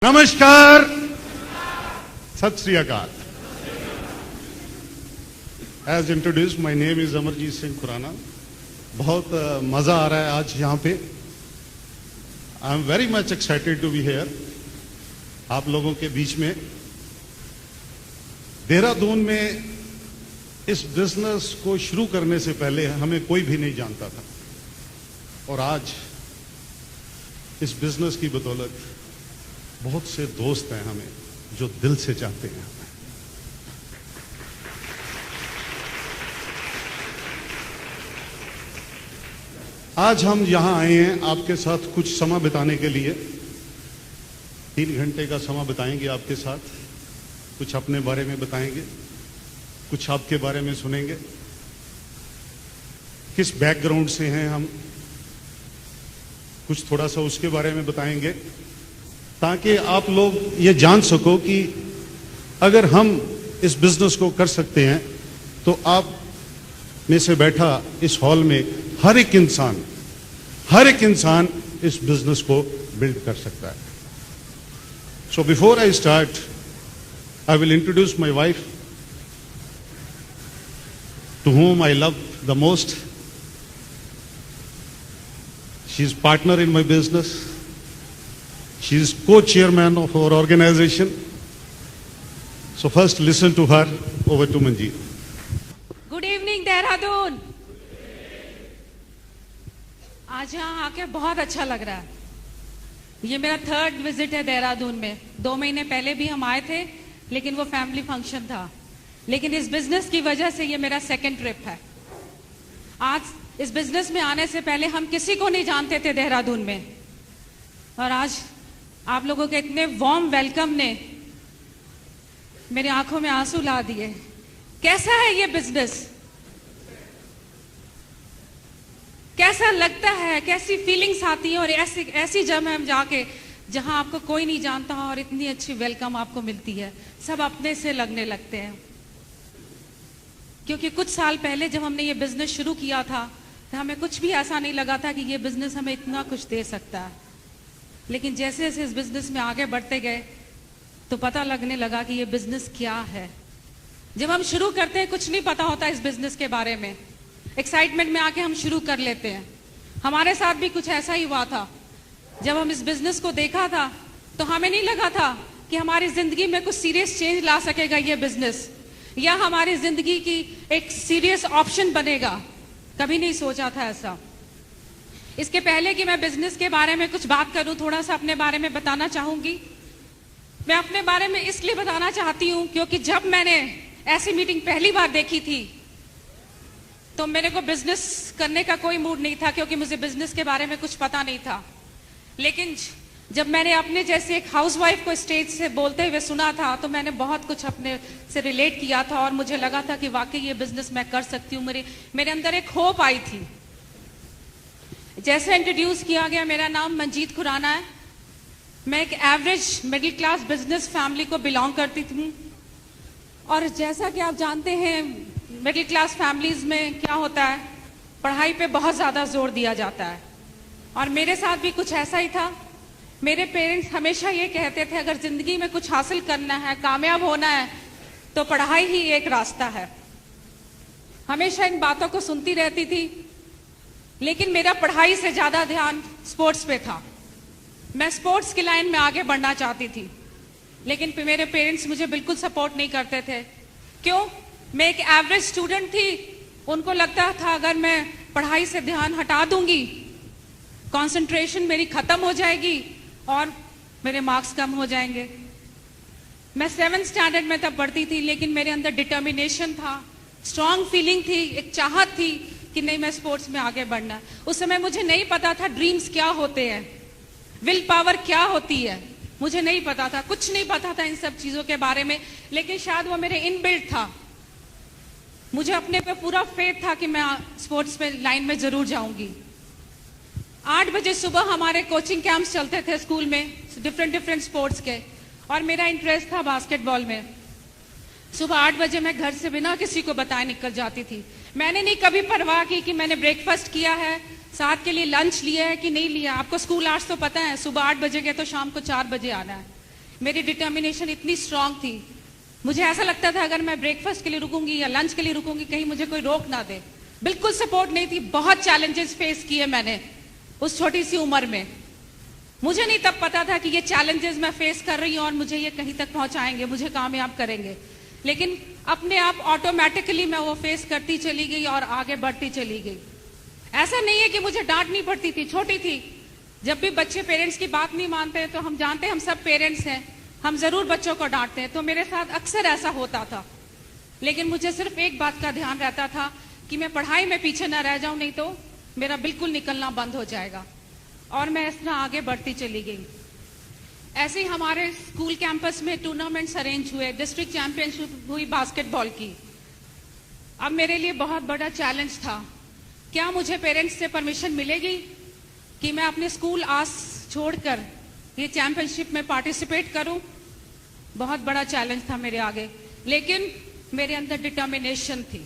नमस्कार, सत श्री अकाल। As introduced, my name is Amarjeet Singh Khurana. बहुत मजा आ रहा है आज यहाँ पे। I am very much excited to be here, आप लोगों के बीच में। देहरादून में इस बिजनेस को शुरू करने से पहले हमें कोई भी नहीं जानता था, और आज इस बिजनेस की बदौलत बहुत से दोस्त हैं हमें जो दिल से चाहते हैं। आज हम यहां आए हैं आपके साथ कुछ समय बिताने के लिए। 3 घंटे का समय बिताएंगे आपके साथ, कुछ अपने बारे में बताएंगे, कुछ आपके बारे में सुनेंगे, किस बैकग्राउंड से हैं हम, कुछ थोड़ा सा उसके बारे में बताएंगे, ताकि आप लोग ये जान सको कि अगर हम इस बिजनेस को कर सकते हैं तो आप में से बैठा इस हॉल में हर एक इंसान इस बिजनेस को बिल्ड कर सकता है। So before I start, I will introduce my wife, to whom I love the most. She is partner in my business. She is co-chairman of our organization. So first listen to her. Over to Manjeet. Good evening Dehradun. आज यहाँ आके बहुत अच्छा लग रहा है। ये मेरा 3rd विजिट है देहरादून में। 2 महीने पहले भी हम आए थे, लेकिन वो फैमिली फंक्शन था। लेकिन इस बिजनेस की वजह से ये मेरा 2nd ट्रिप है। आज इस बिजनेस में आने से पहले हम किसी को नहीं जानते थे देहरादून में, और आज आप लोगों के इतने वार्म वेलकम ने मेरी आंखों में आंसू ला दिए। कैसा है ये बिजनेस, कैसा लगता है, कैसी फीलिंग्स आती है, और ऐसी जगह हम जाके जहां आपको कोई नहीं जानता और इतनी अच्छी वेलकम आपको मिलती है, सब अपने से लगने लगते हैं। क्योंकि कुछ साल पहले जब हमने ये बिजनेस शुरू किया था तो हमें कुछ भी ऐसा नहीं लगा था कि ये बिजनेस हमें इतना कुछ दे सकता है। लेकिन जैसे जैसे इस बिजनेस में आगे बढ़ते गए तो पता लगने लगा कि ये बिजनेस क्या है। जब हम शुरू करते हैं कुछ नहीं पता होता इस बिजनेस के बारे में, एक्साइटमेंट में आके हम शुरू कर लेते हैं। हमारे साथ भी कुछ ऐसा ही हुआ था। जब हम इस बिजनेस को देखा था तो हमें नहीं लगा था कि हमारी जिंदगी में कुछ सीरियस चेंज ला सकेगा ये बिजनेस, या हमारी जिंदगी की एक सीरियस ऑप्शन बनेगा। कभी नहीं सोचा था ऐसा। इसके पहले कि मैं बिजनेस के बारे में कुछ बात करूं, थोड़ा सा अपने बारे में बताना चाहूंगी। मैं अपने बारे में इसलिए बताना चाहती हूं क्योंकि जब मैंने ऐसी मीटिंग पहली बार देखी थी तो मेरे को बिजनेस करने का कोई मूड नहीं था, क्योंकि मुझे बिजनेस के बारे में कुछ पता नहीं था। लेकिन जब मैंने अपने जैसे एक हाउसवाइफ को स्टेज से बोलते हुए सुना था तो मैंने बहुत कुछ अपने से रिलेट किया था, और मुझे लगा था कि वाकई ये बिजनेस मैं कर सकती हूँ। मेरे अंदर एक होप आई थी। जैसे इंट्रोड्यूस किया गया, मेरा नाम मंजीत खुराना है। मैं एक average middle class business family को बिलोंग करती थी, और जैसा कि आप जानते हैं मिडिल क्लास फैमिलीज में क्या होता है, पढ़ाई पे बहुत ज्यादा जोर दिया जाता है। और मेरे साथ भी कुछ ऐसा ही था। मेरे पेरेंट्स हमेशा ये कहते थे अगर जिंदगी में कुछ हासिल करना है, कामयाब होना है, तो पढ़ाई ही एक रास्ता है। हमेशा इन बातों को सुनती रहती थी, लेकिन मेरा पढ़ाई से ज्यादा ध्यान स्पोर्ट्स पे था। मैं स्पोर्ट्स की लाइन में आगे बढ़ना चाहती थी, लेकिन मेरे पेरेंट्स मुझे बिल्कुल सपोर्ट नहीं करते थे। क्यों? मैं एक एवरेज स्टूडेंट थी। उनको लगता था अगर मैं पढ़ाई से ध्यान हटा दूंगी, कंसंट्रेशन मेरी खत्म हो जाएगी और मेरे मार्क्स कम हो जाएंगे। मैं 7th स्टैंडर्ड में तब पढ़ती थी, लेकिन मेरे अंदर डिटर्मिनेशन था, स्ट्रांग फीलिंग थी, एक चाहत थी कि नहीं, मैं स्पोर्ट्स में आगे बढ़ना। उस समय मुझे नहीं पता था ड्रीम्स क्या होते हैं, विल पावर क्या होती है, मुझे नहीं पता था, कुछ नहीं पता था इन सब चीजों के बारे में। लेकिन शायद वो मेरे इनबिल्ट था। मुझे अपने पे पूरा फेथ था कि मैं स्पोर्ट्स में लाइन में जरूर जाऊंगी। 8 बजे सुबह हमारे कोचिंग कैंप्स चलते थे स्कूल में, डिफरेंट स्पोर्ट्स के, और मेरा इंटरेस्ट था बास्केटबॉल में। सुबह 8 बजे मैं घर से बिना किसी को बताए निकल जाती थी। मैंने नहीं कभी परवाह की कि मैंने ब्रेकफास्ट किया है, साथ के लिए लंच लिया है कि नहीं लिया। आपको स्कूल आवर्स तो पता है, सुबह 8 बजे गए तो शाम को 4 बजे आना है। मेरी डिटर्मिनेशन इतनी स्ट्रांग थी, मुझे ऐसा लगता था अगर मैं ब्रेकफास्ट के लिए रुकूंगी या लंच के लिए रुकूंगी कहीं मुझे कोई रोक ना दे। बिल्कुल सपोर्ट नहीं थी। बहुत चैलेंजेस फेस किए मैंने उस छोटी सी उम्र में। मुझे नहीं तब पता था कि ये चैलेंजेस मैं फेस कर रही हूं और मुझे ये कहीं तक पहुंचाएंगे, मुझे कामयाब करेंगे। लेकिन अपने आप ऑटोमेटिकली मैं वो फेस करती चली गई और आगे बढ़ती चली गई। ऐसा नहीं है कि मुझे डांटनी पड़ती थी, छोटी थी। जब भी बच्चे पेरेंट्स की बात नहीं मानते हैं तो हम जानते हैं, हम सब पेरेंट्स हैं, हम जरूर बच्चों को डांटते हैं। तो मेरे साथ अक्सर ऐसा होता था। लेकिन मुझे सिर्फ एक बात का ध्यान रहता था कि मैं पढ़ाई में पीछे ना रह जाऊं, नहीं तो मेरा बिल्कुल निकलना बंद हो जाएगा। और मैं इस तरह आगे बढ़ती चली गई। ऐसे ही हमारे स्कूल कैंपस में टूर्नामेंट्स अरेंज हुए, डिस्ट्रिक्ट चैंपियनशिप हुई बास्केटबॉल की। अब मेरे लिए बहुत बड़ा चैलेंज था, क्या मुझे पेरेंट्स से परमिशन मिलेगी कि मैं अपने स्कूल आस छोड़कर ये चैंपियनशिप में पार्टिसिपेट करूं। बहुत बड़ा चैलेंज था मेरे आगे, लेकिन मेरे अंदर डिटर्मिनेशन थी।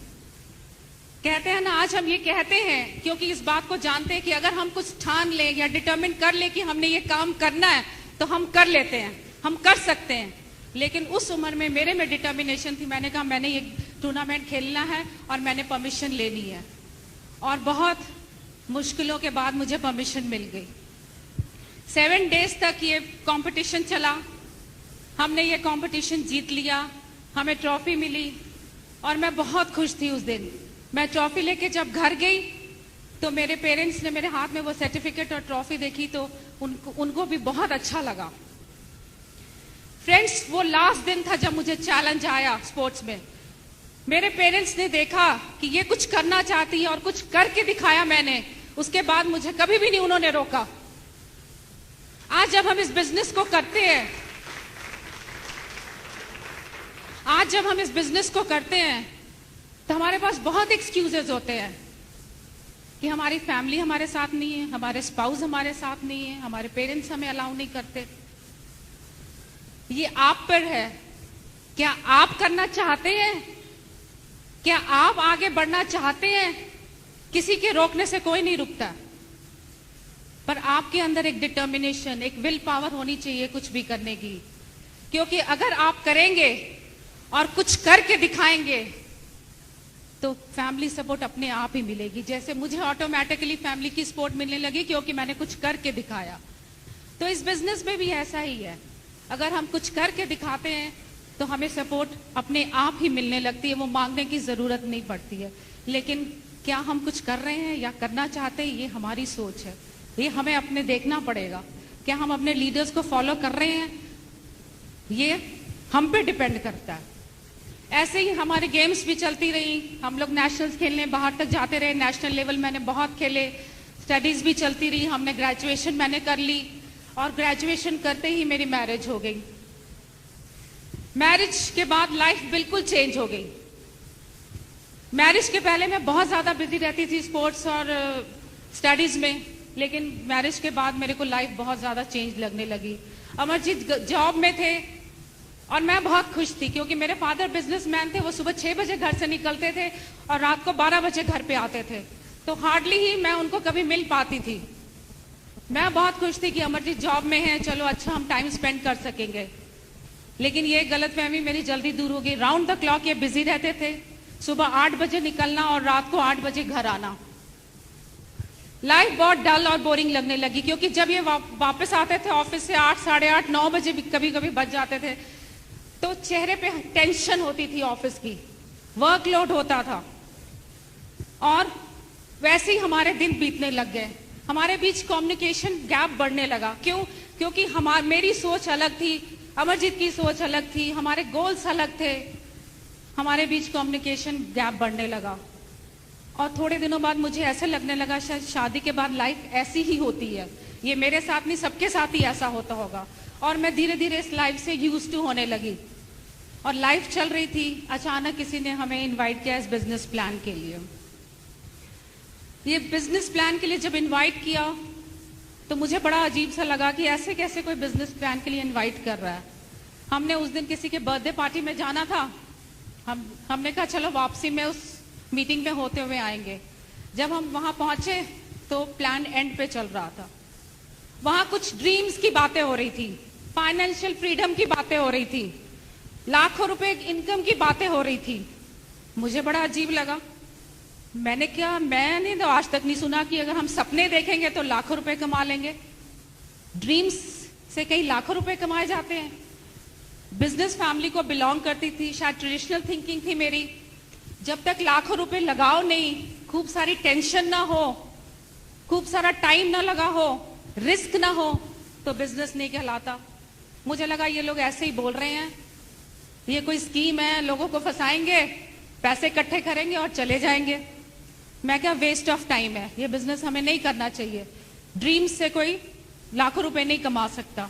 कहते हैं ना, आज हम ये कहते हैं क्योंकि इस बात को जानते हैं कि अगर हम कुछ ठान लें या डिटर्मिन कर लें कि हमने ये काम करना है तो हम कर लेते हैं, हम कर सकते हैं। लेकिन उस उम्र में मेरे में डिटर्मिनेशन थी। मैंने कहा मैंने ये टूर्नामेंट खेलना है और मैंने परमिशन लेनी है। और बहुत मुश्किलों के बाद मुझे परमिशन मिल गई। 7 डेज तक ये कंपटीशन चला। हमने ये कंपटीशन जीत लिया, हमें ट्रॉफी मिली और मैं बहुत खुश थी उस दिन। मैं ट्रॉफी लेके जब घर गई तो मेरे पेरेंट्स ने मेरे हाथ में वो सर्टिफिकेट और ट्रॉफी देखी तो उनको भी बहुत अच्छा लगा। फ्रेंड्स, वो लास्ट दिन था जब मुझे चैलेंज आया स्पोर्ट्स में। मेरे पेरेंट्स ने देखा कि ये कुछ करना चाहती है और कुछ करके दिखाया मैंने। उसके बाद मुझे कभी भी नहीं उन्होंने रोका। आज जब हम इस बिजनेस को करते हैं, तो हमारे पास बहुत एक्सक्यूजेस होते हैं कि हमारी फैमिली हमारे साथ नहीं है, हमारे स्पाउस हमारे साथ नहीं है, हमारे पेरेंट्स हमें अलाउ नहीं करते। ये आप पर है। क्या आप करना चाहते हैं? क्या आप आगे बढ़ना चाहते हैं? किसी के रोकने से कोई नहीं रुकता, पर आपके अंदर एक डिटर्मिनेशन, एक विल पावर होनी चाहिए कुछ भी करने की। क्योंकि अगर आप करेंगे और कुछ करके दिखाएंगे तो फैमिली सपोर्ट अपने आप ही मिलेगी। जैसे मुझे ऑटोमेटिकली फैमिली की सपोर्ट मिलने लगी क्योंकि मैंने कुछ करके दिखाया। तो इस बिजनेस में भी ऐसा ही है। अगर हम कुछ करके दिखाते हैं तो हमें सपोर्ट अपने आप ही मिलने लगती है, वो मांगने की जरूरत नहीं पड़ती है। लेकिन क्या हम कुछ कर रहे हैं या करना चाहते हैं, ये हमारी सोच है। ये हमें अपने देखना पड़ेगा। क्या हम अपने लीडर्स को फॉलो कर रहे हैं, ये हम पे डिपेंड करता है। ऐसे ही हमारे गेम्स भी चलती रही। हम लोग नेशनल्स खेलने बाहर तक जाते रहे। नेशनल लेवल मैंने बहुत खेले। स्टडीज भी चलती रही। हमने ग्रेजुएशन मैंने कर ली और ग्रेजुएशन करते ही मेरी मैरिज हो गई। मैरिज के बाद लाइफ बिल्कुल चेंज हो गई। मैरिज के पहले मैं बहुत ज्यादा बिजी रहती थी स्पोर्ट्स और स्टडीज में, लेकिन मैरिज के बाद मेरे को लाइफ बहुत ज्यादा चेंज लगने लगी। अमरजीत जॉब में थे और मैं बहुत खुश थी क्योंकि मेरे फादर बिजनेसमैन थे। वो सुबह 6 बजे घर से निकलते थे और रात को 12 बजे घर पे आते थे। तो हार्डली ही मैं उनको कभी मिल पाती थी। मैं बहुत खुश थी कि अमरजीत जॉब में है, चलो अच्छा हम टाइम स्पेंड कर सकेंगे। लेकिन ये गलतफहमी मेरी जल्दी दूर हो गई। राउंड द क्लॉक ये बिजी रहते थे। सुबह 8 बजे निकलना और रात को 8 बजे घर आना। लाइफ बहुत डल और बोरिंग लगने लगी क्योंकि जब ये वापस आते थे ऑफिस से 8, साढ़े 8, 9 बजे भी कभी कभी बच जाते थे, तो चेहरे पे टेंशन होती थी ऑफिस की, वर्कलोड होता था और वैसे ही हमारे दिन बीतने लग गए। हमारे बीच कम्युनिकेशन गैप बढ़ने लगा। क्यों? क्योंकि मेरी सोच अलग थी, अमरजीत की सोच अलग थी, हमारे गोल्स अलग थे। हमारे बीच कम्युनिकेशन गैप बढ़ने लगा और थोड़े दिनों बाद मुझे ऐसे लगने लगा शायद शादी के बाद लाइफ ऐसी ही होती है। ये मेरे साथ नहीं, सबके साथ ही ऐसा होता होगा। और मैं धीरे धीरे इस लाइफ से यूज्ड टू होने लगी और लाइफ चल रही थी। अचानक किसी ने हमें इनवाइट किया इस बिजनेस प्लान के लिए। ये बिजनेस प्लान के लिए जब इनवाइट किया तो मुझे बड़ा अजीब सा लगा कि ऐसे कैसे कोई बिजनेस प्लान के लिए इनवाइट कर रहा है। हमने उस दिन किसी के बर्थडे पार्टी में जाना था। हमने कहा चलो वापसी में उस मीटिंग में होते हुए आएंगे। जब हम वहां पहुंचे तो प्लान एंड पे चल रहा था। वहां कुछ ड्रीम्स की बातें हो रही थी फाइनेंशियल फ्रीडम की बातें हो रही थी, लाखों रुपए इनकम की बातें हो रही थी। मुझे बड़ा अजीब लगा। मैंने तो आज तक नहीं सुना कि अगर हम सपने देखेंगे तो लाखों रुपए कमा लेंगे। ड्रीम्स से कई लाखों रुपए कमाए जाते हैं। बिजनेस फैमिली को बिलोंग करती थी, शायद ट्रेडिशनल थिंकिंग थी मेरी। जब तक लाखों रुपए लगाओ नहीं, खूब सारी टेंशन ना हो, खूब सारा टाइम ना लगा हो, रिस्क ना हो, तो बिजनेस नहीं कहलाता। मुझे लगा ये लोग ऐसे ही बोल रहे हैं, ये कोई स्कीम है, लोगों को फंसाएंगे, पैसे इकट्ठे करेंगे और चले जाएंगे। मैं क्या, वेस्ट ऑफ टाइम है, ये बिजनेस हमें नहीं करना चाहिए। ड्रीम्स से कोई लाखों रुपए नहीं कमा सकता।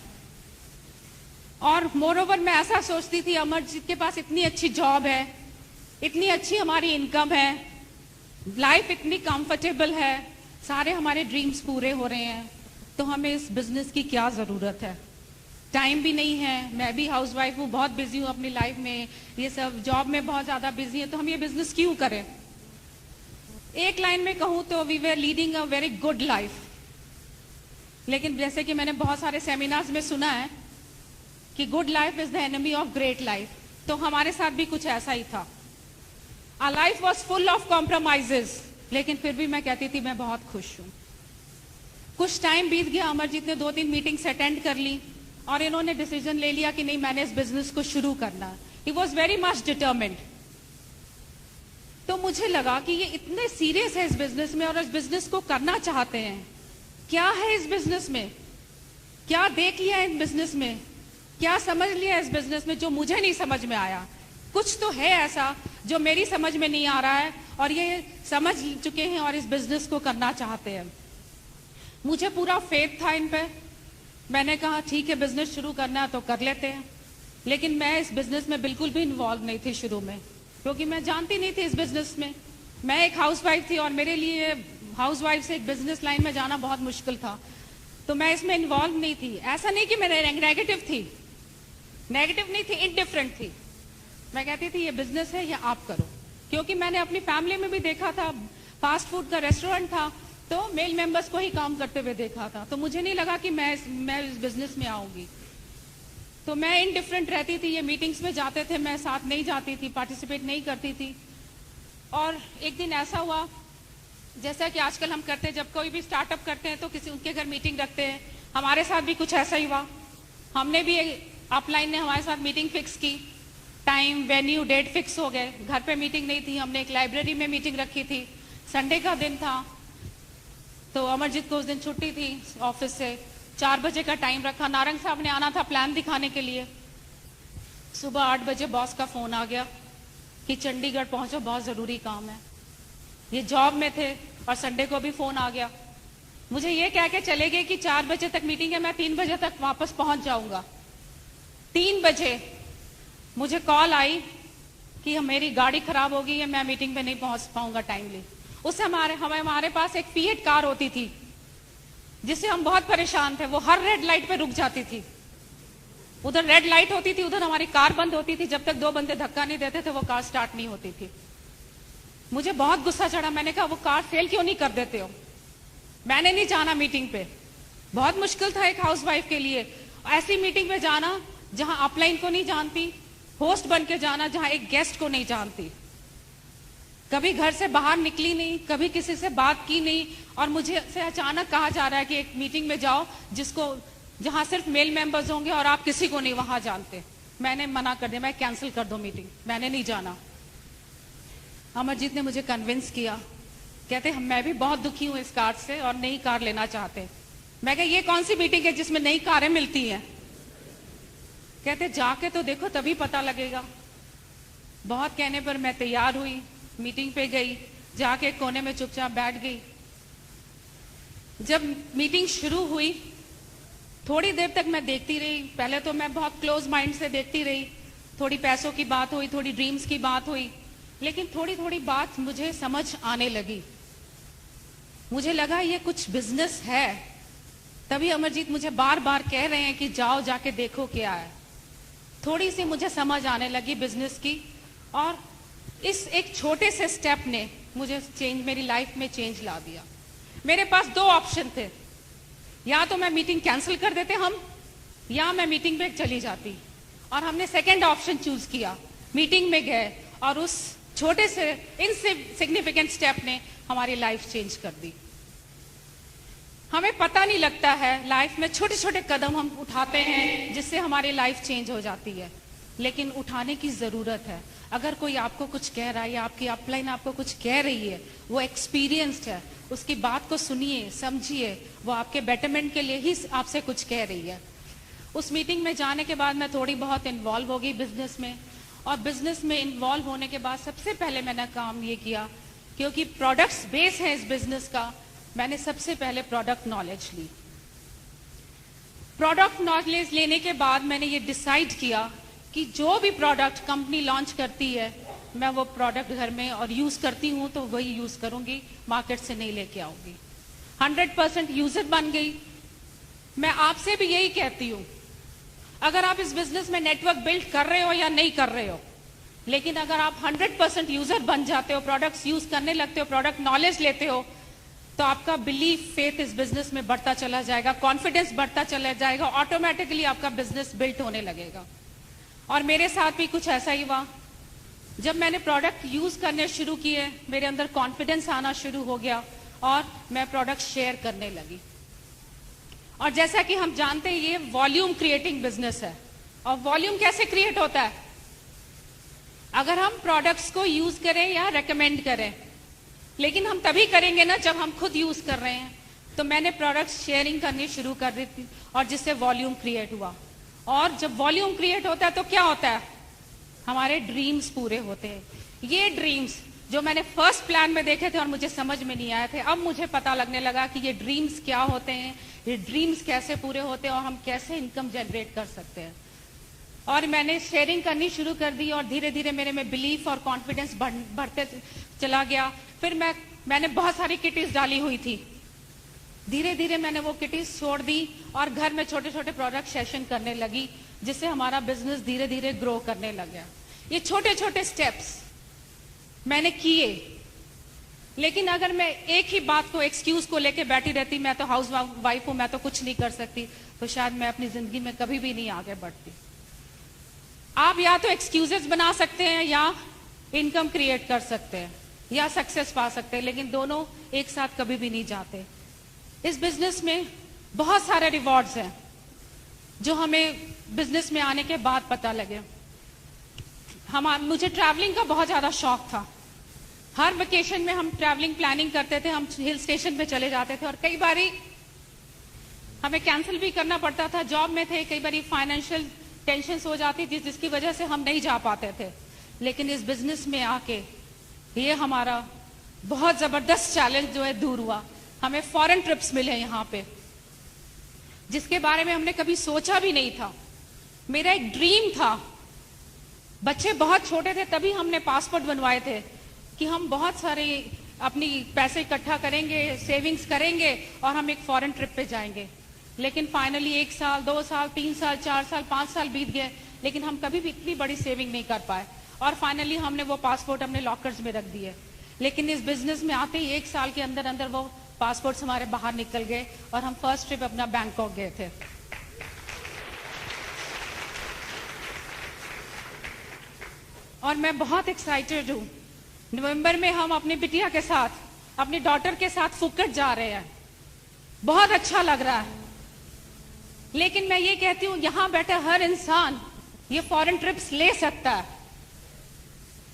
और मोरओवर मैं ऐसा सोचती थी, अमरजीत के पास इतनी अच्छी जॉब है, इतनी अच्छी हमारी इनकम है, लाइफ इतनी कंफर्टेबल है, सारे हमारे ड्रीम्स पूरे हो रहे हैं, तो हमें इस बिजनेस की क्या जरूरत है। टाइम भी नहीं है, मैं भी हाउसवाइफ हूँ, बहुत बिजी हूँ अपनी लाइफ में, ये सब जॉब में बहुत ज्यादा बिजी है, तो हम ये बिजनेस क्यों करें। एक लाइन में कहूँ तो we were leading a very good life. लेकिन जैसे कि मैंने बहुत सारे सेमिनार्स में सुना है कि good life is the enemy of great life, तो हमारे साथ भी कुछ ऐसा ही था। Our life was full of compromises, लेकिन फिर भी मैं कहती थी मैं बहुत खुश हूँ। कुछ टाइम बीत गया, अमरजीत ने 2-3 मीटिंग्स अटेंड कर ली और इन्होंने डिसीजन ले लिया कि नहीं, मैंने इस बिजनेस को शुरू करना। He was very much determined. तो मुझे लगा कि ये इतने सीरियस है इस बिजनेस में और इस बिजनेस को करना चाहते हैं। क्या है इस बिजनेस में, क्या देख लिया इस बिजनेस में, क्या समझ लिया इस बिजनेस में जो मुझे नहीं समझ में आया। कुछ तो है ऐसा जो मेरी समझ में नहीं आ रहा है और ये समझ चुके हैं और इस बिजनेस को करना चाहते हैं। मुझे पूरा फेथ था इन पे। मैंने कहा ठीक है, बिजनेस शुरू करना है तो कर लेते हैं। लेकिन मैं इस बिजनेस में बिल्कुल भी इन्वॉल्व नहीं थी शुरू में, क्योंकि मैं जानती नहीं थी इस बिजनेस में। मैं एक हाउसवाइफ थी और मेरे लिए हाउसवाइफ से एक बिजनेस लाइन में जाना बहुत मुश्किल था, तो मैं इसमें इन्वॉल्व नहीं थी। ऐसा नहीं कि मैं नेगेटिव नहीं थी, इनडिफरेंट थी। मैं कहती थी ये बिजनेस है, ये आप करो। क्योंकि मैंने अपनी फैमिली में भी देखा था, फास्ट फूड का रेस्टोरेंट था, तो मेल मेंबर्स को ही काम करते हुए देखा था, तो मुझे नहीं लगा कि मैं इस बिजनेस में आऊंगी। तो मैं इनडिफरेंट रहती थी। ये मीटिंग्स में जाते थे, मैं साथ नहीं जाती थी, पार्टिसिपेट नहीं करती थी। और एक दिन ऐसा हुआ, जैसा कि आजकल हम करते हैं, जब कोई भी स्टार्टअप करते हैं तो किसी उनके घर मीटिंग रखते हैं। हमारे साथ भी कुछ ऐसा ही हुआ। हमने भी अपलाइन ने हमारे साथ मीटिंग फिक्स की, टाइम, वेन्यू, डेट फिक्स हो गए। घर पे मीटिंग नहीं थी, हमने एक लाइब्रेरी में मीटिंग रखी थी। संडे का दिन था, तो अमरजीत को उस दिन छुट्टी थी ऑफिस से। 4 बजे का टाइम रखा। नारंग साहब ने आना था प्लान दिखाने के लिए। सुबह 8 बजे बॉस का फोन आ गया कि चंडीगढ़ पहुंचो, बहुत जरूरी काम है। ये जॉब में थे और संडे को भी फोन आ गया। मुझे ये कह के चले गए कि 4 बजे तक मीटिंग है, मैं 3 बजे तक वापस पहुंच जाऊंगा। 3 बजे मुझे कॉल आई कि मेरी गाड़ी खराब हो गई है, मैं मीटिंग पे नहीं पहुंच पाऊंगा टाइमली। उससे हमारे पास एक फीएट कार होती थी जिससे हम बहुत परेशान थे। वो हर रेड लाइट पे रुक जाती थी। उधर रेड लाइट होती थी, उधर हमारी कार बंद होती थी। जब तक 2 बंदे धक्का नहीं देते थे वो कार स्टार्ट नहीं होती थी। मुझे बहुत गुस्सा चढ़ा। मैंने कहा वो कार फेल क्यों नहीं कर देते हो, मैंने नहीं जाना मीटिंग पे। बहुत मुश्किल था एक हाउसवाइफ के लिए ऐसी मीटिंग में जाना जहां अपलाइन को नहीं जानती, होस्ट बन के जाना जहां एक गेस्ट को नहीं जानती। कभी घर से बाहर निकली नहीं, कभी किसी से बात की नहीं, और मुझे से अचानक कहा जा रहा है कि एक मीटिंग में जाओ जहां सिर्फ मेल मेंबर्स होंगे और आप किसी को नहीं वहां जानते। मैंने मना कर दिया, मैं कैंसिल कर दो मीटिंग, मैंने नहीं जाना। अमरजीत ने मुझे कन्विंस किया, कहते मैं भी बहुत दुखी हूं इस कार से और नई कार लेना चाहते। मैं कहा ये कौन सी मीटिंग है जिसमें नई कारें मिलती हैं। कहते जाके तो देखो तभी पता लगेगा। बहुत कहने पर मैं तैयार हुई, मीटिंग पे गई, जाके कोने में चुपचाप बैठ गई। जब मीटिंग शुरू हुई थोड़ी देर तक मैं देखती रही। पहले तो मैं बहुत क्लोज माइंड से देखती रही। थोड़ी पैसों की बात हुई, थोड़ी ड्रीम्स की बात हुई, लेकिन थोड़ी थोड़ी बात मुझे समझ आने लगी। मुझे लगा ये कुछ बिजनेस है। तभी अमरजीत मुझे बार बार कह रहे हैं कि जाओ जाके देखो क्या है। थोड़ी सी मुझे समझ आने लगी बिजनेस की, और इस एक छोटे से स्टेप ने मुझे मेरी लाइफ में चेंज ला दिया। मेरे पास 2 ऑप्शन थे, या तो मैं मीटिंग कैंसिल कर देते हम, या मैं मीटिंग में चली जाती, और हमने सेकंड ऑप्शन चूज किया, मीटिंग में गए, और उस छोटे से इनसिग्निफिकेंट स्टेप ने हमारी लाइफ चेंज कर दी। हमें पता नहीं लगता है, लाइफ में छोटे छोटे कदम हम उठाते हैं जिससे हमारी लाइफ चेंज हो जाती है, लेकिन उठाने की जरूरत है। अगर कोई आपको कुछ कह रहा है या आपकी अपलाइन आपको कुछ कह रही है, वो एक्सपीरियंस्ड है, उसकी बात को सुनिए, समझिए, वो आपके बेटरमेंट के लिए ही आपसे कुछ कह रही है। उस मीटिंग में जाने के बाद मैं थोड़ी बहुत इन्वॉल्व हो गई बिजनेस में, और बिजनेस में इन्वॉल्व होने के बाद सबसे पहले मैंने काम ये किया, क्योंकि प्रोडक्ट्स बेस है इस बिजनेस का, मैंने सबसे पहले प्रोडक्ट नॉलेज ली। प्रोडक्ट नॉलेज लेने के बाद मैंने ये डिसाइड किया कि जो भी प्रोडक्ट कंपनी लॉन्च करती है, मैं वो प्रोडक्ट घर में और यूज करती हूँ तो वही यूज करूंगी, मार्केट से नहीं लेके आऊंगी। 100% यूजर बन गई। मैं आपसे भी यही कहती हूँ, अगर आप इस बिजनेस में नेटवर्क बिल्ड कर रहे हो या नहीं कर रहे हो, लेकिन अगर आप 100% यूजर बन जाते हो, प्रोडक्ट्स यूज करने लगते हो, प्रोडक्ट नॉलेज लेते हो, तो आपका बिलीफ, फेथ इस बिजनेस में बढ़ता चला जाएगा, कॉन्फिडेंस बढ़ता चला जाएगा, ऑटोमेटिकली आपका बिजनेस बिल्ड होने लगेगा। और मेरे साथ भी कुछ ऐसा ही हुआ। जब मैंने प्रोडक्ट यूज करने शुरू किए, मेरे अंदर कॉन्फिडेंस आना शुरू हो गया और मैं प्रोडक्ट शेयर करने लगी। और जैसा कि हम जानते हैं, ये वॉल्यूम क्रिएटिंग बिजनेस है। और वॉल्यूम कैसे क्रिएट होता है? अगर हम प्रोडक्ट्स को यूज करें या रेकमेंड करें, लेकिन हम तभी करेंगे ना जब हम खुद यूज कर रहे हैं। तो मैंने प्रोडक्ट्स शेयरिंग करनी शुरू कर दी थी, और जिससे वॉल्यूम क्रिएट हुआ। और जब वॉल्यूम क्रिएट होता है तो क्या होता है? हमारे ड्रीम्स पूरे होते हैं। ये ड्रीम्स जो मैंने फर्स्ट प्लान में देखे थे और मुझे समझ में नहीं आए थे, अब मुझे पता लगने लगा कि ये ड्रीम्स क्या होते हैं, ये ड्रीम्स कैसे पूरे होते हैं और हम कैसे इनकम जनरेट कर सकते हैं। और मैंने शेयरिंग करनी शुरू कर दी और धीरे धीरे मेरे में बिलीफ और कॉन्फिडेंस बढ़ते चला गया। फिर मैंने बहुत सारी किटीज डाली हुई थी। धीरे धीरे मैंने वो किटीज छोड़ दी और घर में छोटे छोटे प्रोडक्ट सेशन करने लगी, जिससे हमारा बिजनेस धीरे धीरे ग्रो करने लग गया। ये छोटे छोटे स्टेप्स मैंने किए, लेकिन अगर मैं एक ही बात को, एक्सक्यूज को लेके बैठी रहती, मैं तो हाउस वाइफ हूं, मैं तो कुछ नहीं कर सकती, तो शायद मैं अपनी जिंदगी में कभी भी नहीं आगे बढ़ती। आप या तो एक्सक्यूजेस बना सकते हैं या इनकम क्रिएट कर सकते हैं या सक्सेस पा सकते हैं, लेकिन दोनों एक साथ कभी भी नहीं जाते। इस बिजनेस में बहुत सारे रिवॉर्ड्स हैं जो हमें बिजनेस में आने के बाद पता लगे। मुझे ट्रैवलिंग का बहुत ज्यादा शौक था। हर वेकेशन में हम ट्रैवलिंग प्लानिंग करते थे, हम हिल स्टेशन पे चले जाते थे, और कई बारी हमें कैंसिल भी करना पड़ता था। जॉब में थे, कई बारी फाइनेंशियल टेंशन हो जाती थी जिसकी वजह से हम नहीं जा पाते थे। लेकिन इस बिजनेस में आके ये हमारा बहुत जबरदस्त चैलेंज जो है दूर हुआ। हमें फॉरेन ट्रिप्स मिले यहाँ पे, जिसके बारे में हमने कभी सोचा भी नहीं था। मेरा एक ड्रीम था, बच्चे बहुत छोटे थे तभी हमने पासपोर्ट बनवाए थे कि हम बहुत सारे अपनी पैसे इकट्ठा करेंगे, सेविंग्स करेंगे और हम एक फॉरेन ट्रिप पे जाएंगे। लेकिन फाइनली 1 साल, 2 साल, 3 साल, 4 साल, 5 साल बीत गए, लेकिन हम कभी भी इतनी बड़ी सेविंग नहीं कर पाए। और फाइनली हमने वो पासपोर्ट अपने लॉकर्स में रख दिए। लेकिन इस बिजनेस में आते ही 1 साल के अंदर अंदर वो पासपोर्ट्स हमारे बाहर निकल गए और हम फर्स्ट ट्रिप अपना बैंकॉक गए थे। और मैं बहुत एक्साइटेड हूँ। नवंबर में हम अपनी बिटिया के साथ, अपनी डॉटर के साथ फुकेट जा रहे हैं। बहुत अच्छा लग रहा है। लेकिन मैं ये कहती हूँ, यहां बैठे हर इंसान ये फॉरेन ट्रिप्स ले सकता है।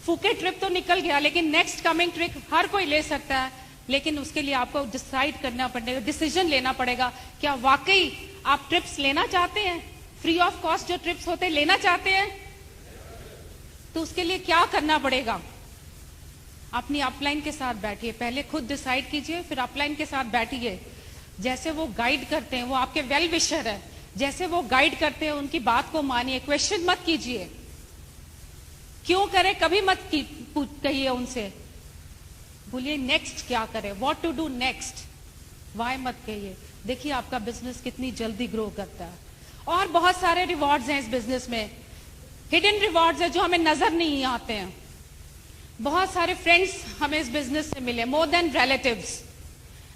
फुकेट ट्रिप तो निकल गया, लेकिन नेक्स्ट कमिंग ट्रिप हर कोई ले सकता है। लेकिन उसके लिए आपको डिसाइड करना पड़ेगा, डिसीजन लेना पड़ेगा, क्या वाकई आप ट्रिप्स लेना चाहते हैं? फ्री ऑफ कॉस्ट जो ट्रिप्स होते हैं लेना चाहते हैं? तो उसके लिए क्या करना पड़ेगा? अपनी अपलाइन के साथ बैठिए, पहले खुद डिसाइड कीजिए, फिर अपलाइन के साथ बैठिए। जैसे वो गाइड करते हैं, वो आपके वेल विशर है, जैसे वो गाइड करते हैं उनकी बात को मानिए, क्वेश्चन मत कीजिए। क्यों करे कभी मत कहिए उनसे, बोलिए नेक्स्ट क्या करें, what to do next, why मत कहिए। देखिए आपका बिजनेस कितनी जल्दी ग्रो करता है। और बहुत सारे रिवॉर्ड्स हैं इस बिजनेस में, हिडन रिवॉर्ड्स है जो हमें नजर नहीं आते हैं। बहुत सारे फ्रेंड्स हमें इस बिजनेस से मिले, मोर देन रिलेटिव्स।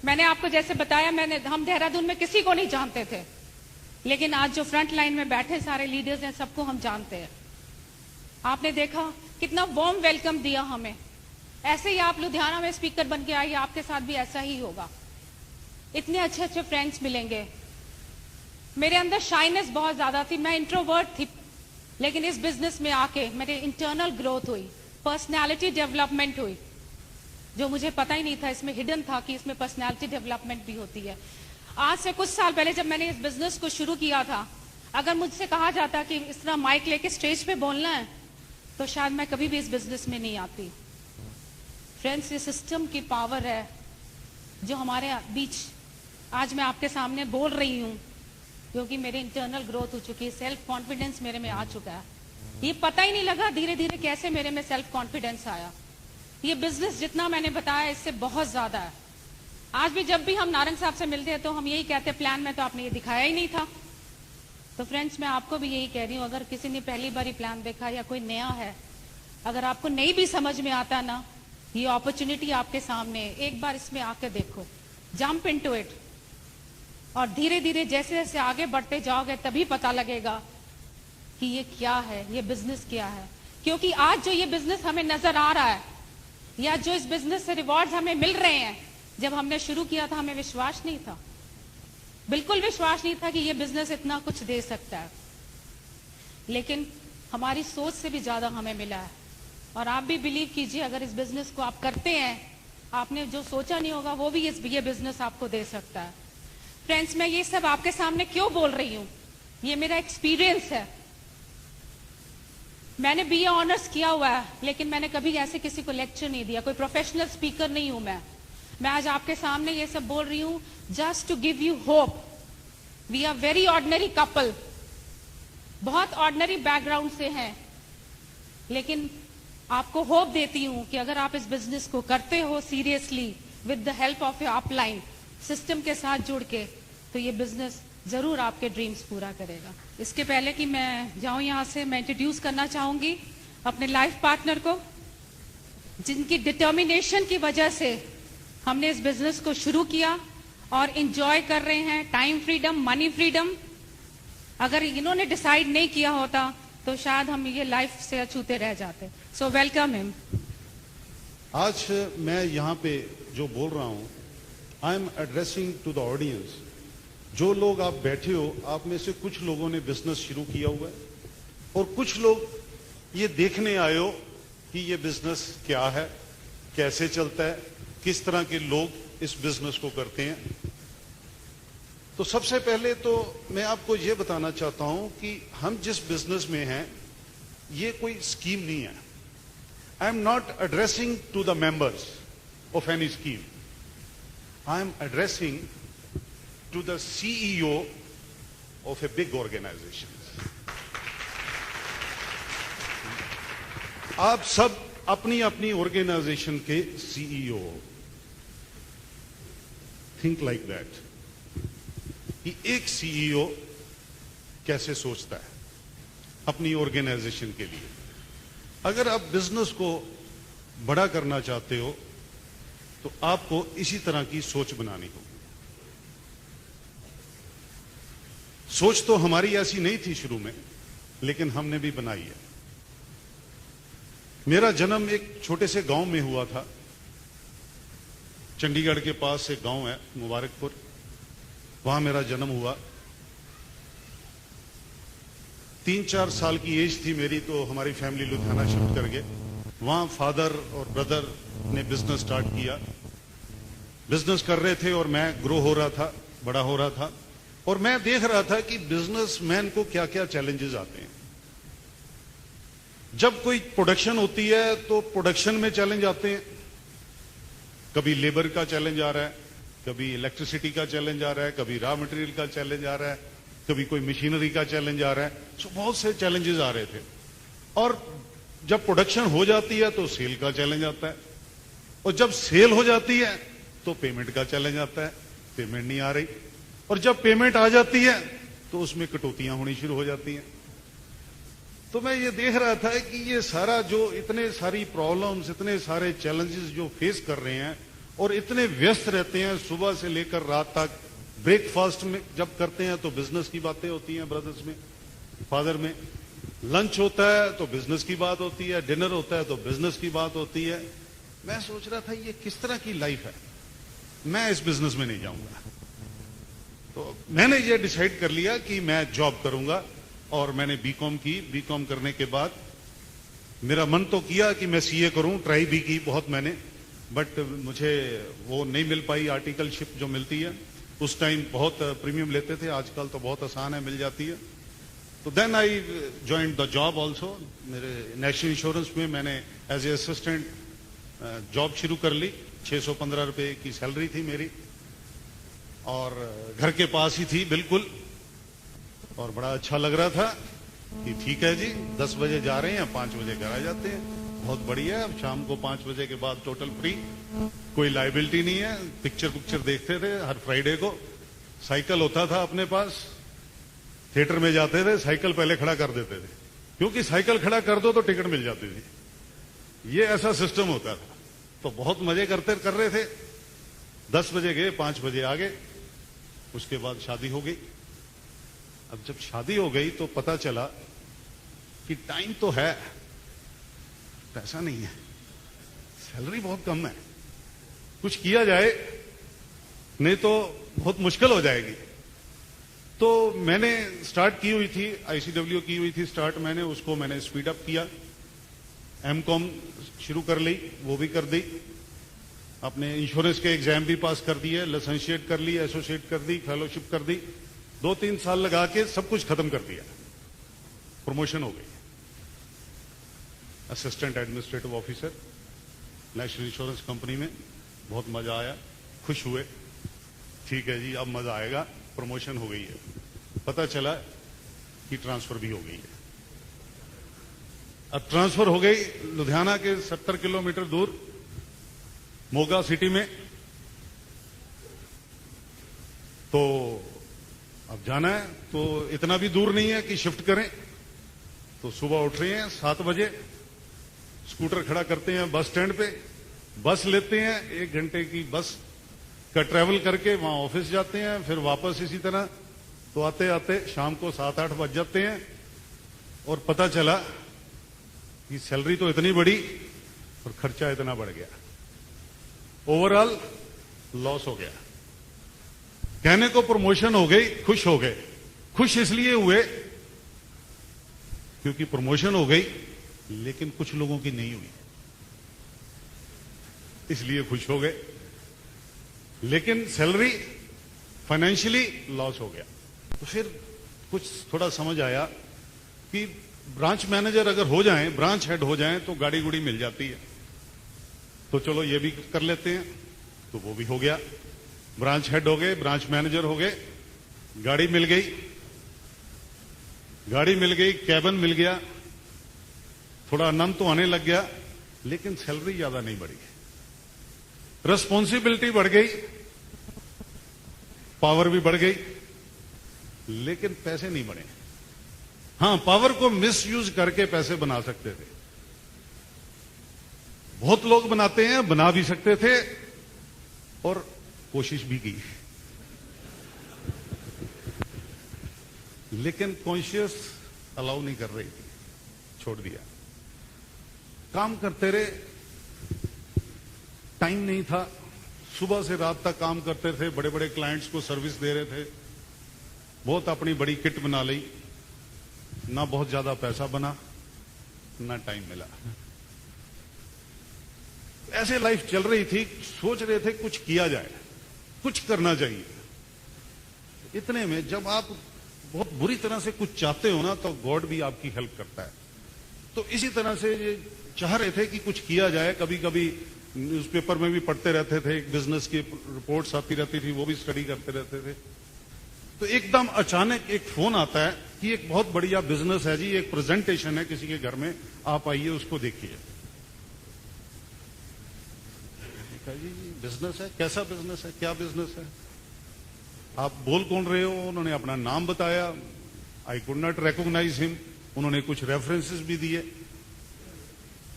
मैंने आपको जैसे बताया, हम देहरादून में किसी को नहीं जानते थे, लेकिन आज जो फ्रंट लाइन में बैठे सारे लीडर्स हैं, सबको हम जानते हैं। आपने देखा कितना वार्म वेलकम दिया हमें। ऐसे ही आप लुधियाना में स्पीकर बन के आइए, आपके साथ भी ऐसा ही होगा। इतने अच्छे अच्छे फ्रेंड्स मिलेंगे। मेरे अंदर शाइनेस बहुत ज्यादा थी, मैं इंट्रोवर्ट थी, लेकिन इस बिजनेस में आके मेरे इंटरनल ग्रोथ हुई, पर्सनैलिटी डेवलपमेंट हुई, जो मुझे पता ही नहीं था, इसमें हिडन था कि इसमें पर्सनैलिटी डेवलपमेंट भी होती है। आज से कुछ साल पहले जब मैंने इस बिजनेस को शुरू किया था, अगर मुझसे कहा जाता कि इस तरह माइक लेके स्टेज पे बोलना है, तो शायद मैं कभी भी इस बिजनेस में नहीं आती। फ्रेंड्स, ये सिस्टम की पावर है जो हमारे बीच आज मैं आपके सामने बोल रही हूँ, क्योंकि मेरी इंटरनल ग्रोथ हो चुकी है, सेल्फ कॉन्फिडेंस मेरे में आ चुका है। ये पता ही नहीं लगा धीरे धीरे कैसे मेरे में सेल्फ कॉन्फिडेंस आया। ये बिजनेस जितना मैंने बताया इससे बहुत ज्यादा है। आज भी जब भी हम नारंग साहब से मिलते हैं तो हम यही कहते हैं, प्लान में तो आपने ये दिखाया ही नहीं था। तो फ्रेंड्स, मैं आपको भी यही कह रही हूँ, अगर किसी ने पहली बार प्लान देखा या कोई नया है, अगर आपको नहीं भी समझ में आता ना, ये अपॉर्चुनिटी आपके सामने है, एक बार इसमें आके देखो, जंप इनटू इट। और धीरे धीरे जैसे जैसे आगे बढ़ते जाओगे तभी पता लगेगा कि ये क्या है, ये बिजनेस क्या है। क्योंकि आज जो ये बिजनेस हमें नजर आ रहा है, या जो इस बिजनेस से रिवॉर्ड्स हमें मिल रहे हैं, जब हमने शुरू किया था हमें विश्वास नहीं था, बिल्कुल विश्वास नहीं था कि ये बिजनेस इतना कुछ दे सकता है। लेकिन हमारी सोच से भी ज्यादा हमें मिला है। और आप भी बिलीव कीजिए, अगर इस बिजनेस को आप करते हैं, आपने जो सोचा नहीं होगा वो भी ये बिजनेस आपको दे सकता है। फ्रेंड्स, मैं ये सब आपके सामने क्यों बोल रही हूं, ये मेरा एक्सपीरियंस है। मैंने बीए ऑनर्स किया हुआ है, लेकिन मैंने कभी ऐसे किसी को लेक्चर नहीं दिया, कोई प्रोफेशनल स्पीकर नहीं हूं मैं आज आपके सामने ये सब बोल रही हूं just to give you hope. We are very ordinary couple, बहुत ऑर्डिनरी बैकग्राउंड से हैं, लेकिन आपको होप देती हूं कि अगर आप इस बिजनेस को करते हो seriously, with the help of your upline system के साथ जुड़ के, तो ये बिजनेस जरूर आपके ड्रीम्स पूरा करेगा। इसके पहले कि मैं जाऊं यहां से, मैं इंट्रोड्यूस करना चाहूंगी अपने लाइफ पार्टनर को, जिनकी डिटर्मिनेशन की वजह से हमने इस बिजनेस को शुरू किया और एंजॉय कर रहे हैं। Time freedom, money freedom. अगर इन्होंने डिसाइड नहीं किया होता तो शायद हम ये लाइफ से अछूते रह जाते। So welcome him. आज मैं यहाँ पे जो बोल रहा हूँ, I am addressing to the audience. जो लोग आप बैठे हो, आप में से कुछ लोगों ने बिजनेस शुरू किया हुआ है और कुछ लोग ये देखने आए हो कि ये बिजनेस क्या है, कैसे चलता है, किस तरह के लोग इस बिजनेस को करते हैं। तो सबसे पहले तो मैं आपको ये बताना चाहता हूं कि हम जिस बिजनेस में हैं, ये कोई स्कीम नहीं है। I am not addressing to the members of any scheme, I am addressing to the CEO of a big organization. आप सब अपनी अपनी ऑर्गेनाइजेशन के CEO हो। थिंक लाइक दैट कि एक CEO कैसे सोचता है अपनी ऑर्गेनाइजेशन के लिए। अगर आप बिजनेस को बड़ा करना चाहते हो तो आपको इसी तरह की सोच बनानी होगी। सोच तो हमारी ऐसी नहीं थी शुरू में, लेकिन हमने भी बनाई है। मेरा जन्म एक छोटे से गांव में हुआ था। चंडीगढ़ के पास एक गांव है मुबारकपुर, वहां मेरा जन्म हुआ। 3-4 साल की एज थी मेरी तो हमारी फैमिली लुधियाना शिफ्ट कर गए। वहां फादर और ब्रदर ने बिजनेस स्टार्ट किया। बिजनेस कर रहे थे और मैं ग्रो हो रहा था, बड़ा हो रहा था, और मैं देख रहा था कि बिजनेसमैन को क्या क्या चैलेंजेस आते हैं। जब कोई प्रोडक्शन होती है तो प्रोडक्शन में चैलेंज आते हैं। कभी लेबर का चैलेंज आ रहा है, कभी इलेक्ट्रिसिटी का चैलेंज आ रहा है, कभी रॉ मटेरियल का चैलेंज आ रहा है, कभी कोई मशीनरी का चैलेंज आ रहा है। तो बहुत से चैलेंजेस आ रहे थे। और जब प्रोडक्शन हो जाती है तो सेल का चैलेंज आता है, और जब सेल हो जाती है तो पेमेंट का चैलेंज आता है, पेमेंट नहीं आ रही, और जब पेमेंट आ जाती है तो उसमें कटौतियां होनी शुरू हो जाती हैं। तो मैं ये देख रहा था कि ये सारा जो इतने सारी प्रॉब्लम्स, इतने सारे चैलेंजेस जो फेस कर रहे हैं और इतने व्यस्त रहते हैं सुबह से लेकर रात तक ब्रेकफास्ट में जब करते हैं तो बिजनेस की बातें होती हैं ब्रदर्स में, फादर में। लंच होता है तो बिजनेस की बात होती है, डिनर होता है तो बिजनेस की बात होती है। मैं सोच रहा था ये किस तरह की लाइफ है, मैं इस बिजनेस में नहीं जाऊंगा। तो मैंने ये डिसाइड कर लिया कि मैं जॉब करूंगा, और मैंने बीकॉम की। बीकॉम करने के बाद मेरा मन तो किया कि मैं सीए करूं, ट्राई भी की बहुत मैंने, बट मुझे वो नहीं मिल पाई आर्टिकलशिप जो मिलती है। उस टाइम बहुत प्रीमियम लेते थे, आजकल तो बहुत आसान है, मिल जाती है। तो then I joined the job also. मेरे नेशनल इंश्योरेंस में मैंने एज ए असिस्टेंट जॉब शुरू कर ली। 615 रुपए की सैलरी थी मेरी, और घर के पास ही थी बिल्कुल, और बड़ा अच्छा लग रहा था कि ठीक है जी, 10 बजे जा रहे हैं, 5 बजे घर आ जाते हैं, बहुत बढ़िया है। अब शाम को 5 बजे के बाद टोटल फ्री, कोई लाइबिलिटी नहीं है। पिक्चर देखते थे हर फ्राइडे को। साइकिल होता था अपने पास, थिएटर में जाते थे, साइकिल पहले खड़ा कर देते थे, क्योंकि साइकिल खड़ा कर दो तो टिकट मिल जाती थी। ये ऐसा सिस्टम होता था। तो बहुत मजे कर रहे थे। 10 बजे गए, 5 बजे आ गए। उसके बाद शादी हो गई। अब जब शादी हो गई तो पता चला कि टाइम तो है, पैसा नहीं है, सैलरी बहुत कम है, कुछ किया जाए नहीं तो बहुत मुश्किल हो जाएगी। तो मैंने स्टार्ट की हुई थी, आईसीडब्ल्यू की हुई थी स्टार्ट, मैंने स्पीड अप किया। एमकॉम शुरू कर ली, वो भी कर दी। अपने इंश्योरेंस के एग्जाम भी पास कर दिए, लाइसेंशिएट कर ली, एसोसिएट कर दी, फेलोशिप कर दी। 2-3 साल लगा के सब कुछ खत्म कर दिया। प्रमोशन हो गई, assistant administrative officer national insurance company में। बहुत मजा आया, खुश हुए, ठीक है जी अब मजा आएगा। प्रमोशन हो गई है। पता चला कि ट्रांसफर भी हो गई है। अब ट्रांसफर हो गई लुधियाना के 70 किलोमीटर दूर मोगा सिटी में। तो अब जाना है तो इतना भी दूर नहीं है कि शिफ्ट करें। तो सुबह उठ रहे हैं 7 बजे, स्कूटर खड़ा करते हैं बस स्टैंड पे, बस लेते हैं, 1 घंटे की बस का ट्रैवल करके वहां ऑफिस जाते हैं, फिर वापस इसी तरह। तो आते आते शाम को 7-8 बज जाते हैं। और पता चला कि सैलरी तो इतनी बढ़ी और खर्चा इतना बढ़ गया, ओवरऑल लॉस हो गया। कहने को प्रमोशन हो गई, खुश हो गए। खुश इसलिए हुए क्योंकि प्रमोशन हो गई, लेकिन कुछ लोगों की नहीं हुई, इसलिए खुश हो गए। लेकिन सैलरी फाइनेंशियली लॉस हो गया। तो फिर कुछ थोड़ा समझ आया कि ब्रांच मैनेजर अगर हो जाएं, ब्रांच हेड हो जाएं, तो गाड़ी गुड़ी मिल जाती है। तो चलो ये भी कर लेते हैं। तो वो भी हो गया, ब्रांच हेड हो गए, ब्रांच मैनेजर हो गए, गाड़ी मिल गई, कैबिन मिल गया, थोड़ा आनंद तो आने लग गया, लेकिन सैलरी ज्यादा नहीं बढ़ी। रिस्पॉन्सिबिलिटी बढ़ गई, पावर भी बढ़ गई, लेकिन पैसे नहीं बढ़े। हां, पावर को मिसयूज करके पैसे बना सकते थे। बहुत लोग बनाते हैं, बना भी सकते थे, और कोशिश भी की, लेकिन कॉन्शियस अलाउ नहीं कर रही थी, छोड़ दिया। काम करते रहे, टाइम नहीं था, सुबह से रात तक काम करते थे, बड़े बड़े क्लाइंट्स को सर्विस दे रहे थे, बहुत अपनी बड़ी किट बना ली, ना बहुत ज्यादा पैसा बना, ना टाइम मिला। ऐसे लाइफ चल रही थी। सोच रहे थे कुछ किया जाए, कुछ करना चाहिए। इतने में जब आप बहुत बुरी तरह से कुछ चाहते हो ना, तो गॉड भी आपकी हेल्प करता है। तो इसी तरह से ये चाह रहे थे कि कुछ किया जाए। कभी कभी न्यूज़पेपर में भी पढ़ते रहते थे, बिजनेस की रिपोर्ट्स आती रहती थी, वो भी स्टडी करते रहते थे। तो एकदम अचानक एक फोन आता है कि एक बहुत बढ़िया बिजनेस है जी, एक प्रेजेंटेशन है किसी के घर में, आप आइए उसको देखिए। जी बिजनेस है? कैसा बिजनेस है, क्या बिजनेस है? आप बोल कौन रहे हो? उन्होंने अपना नाम बताया। I could not recognise him. उन्होंने कुछ रेफरेंसेस भी दिए,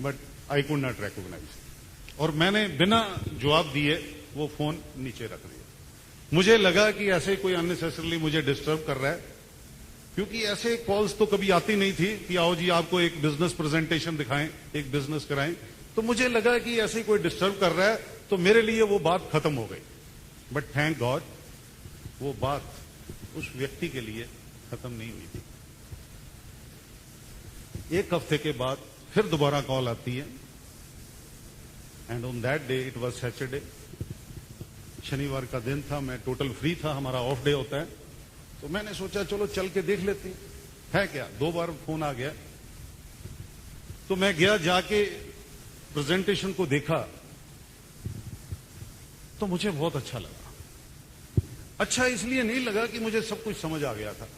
but I could not recognise. और मैंने बिना जवाब दिए वो फोन नीचे रख दिया। मुझे लगा कि ऐसे कोई अननेसेसरली मुझे डिस्टर्ब कर रहा है, क्योंकि ऐसे कॉल्स तो कभी आती नहीं थी कि आओ जी आपको एक बिजनेस प्रेजेंटेशन दिखाएं, एक बिजनेस कराएं। तो मुझे लगा कि ऐसे कोई डिस्टर्ब कर रहा है, तो मेरे लिए वो बात खत्म हो गई। बट थैंक गॉड वो बात उस व्यक्ति के लिए खत्म नहीं हुई थी। एक हफ्ते के बाद फिर दोबारा कॉल आती है, and on that day it was Saturday, शनिवार का दिन था, मैं टोटल फ्री था, हमारा ऑफ डे होता है। तो मैंने सोचा चलो चल के देख लेते हैं क्या। 2 बार फोन आ गया, तो मैं गया, जाके प्रेजेंटेशन को देखा, तो मुझे बहुत अच्छा लगा। अच्छा इसलिए नहीं लगा कि मुझे सब कुछ समझ आ गया था,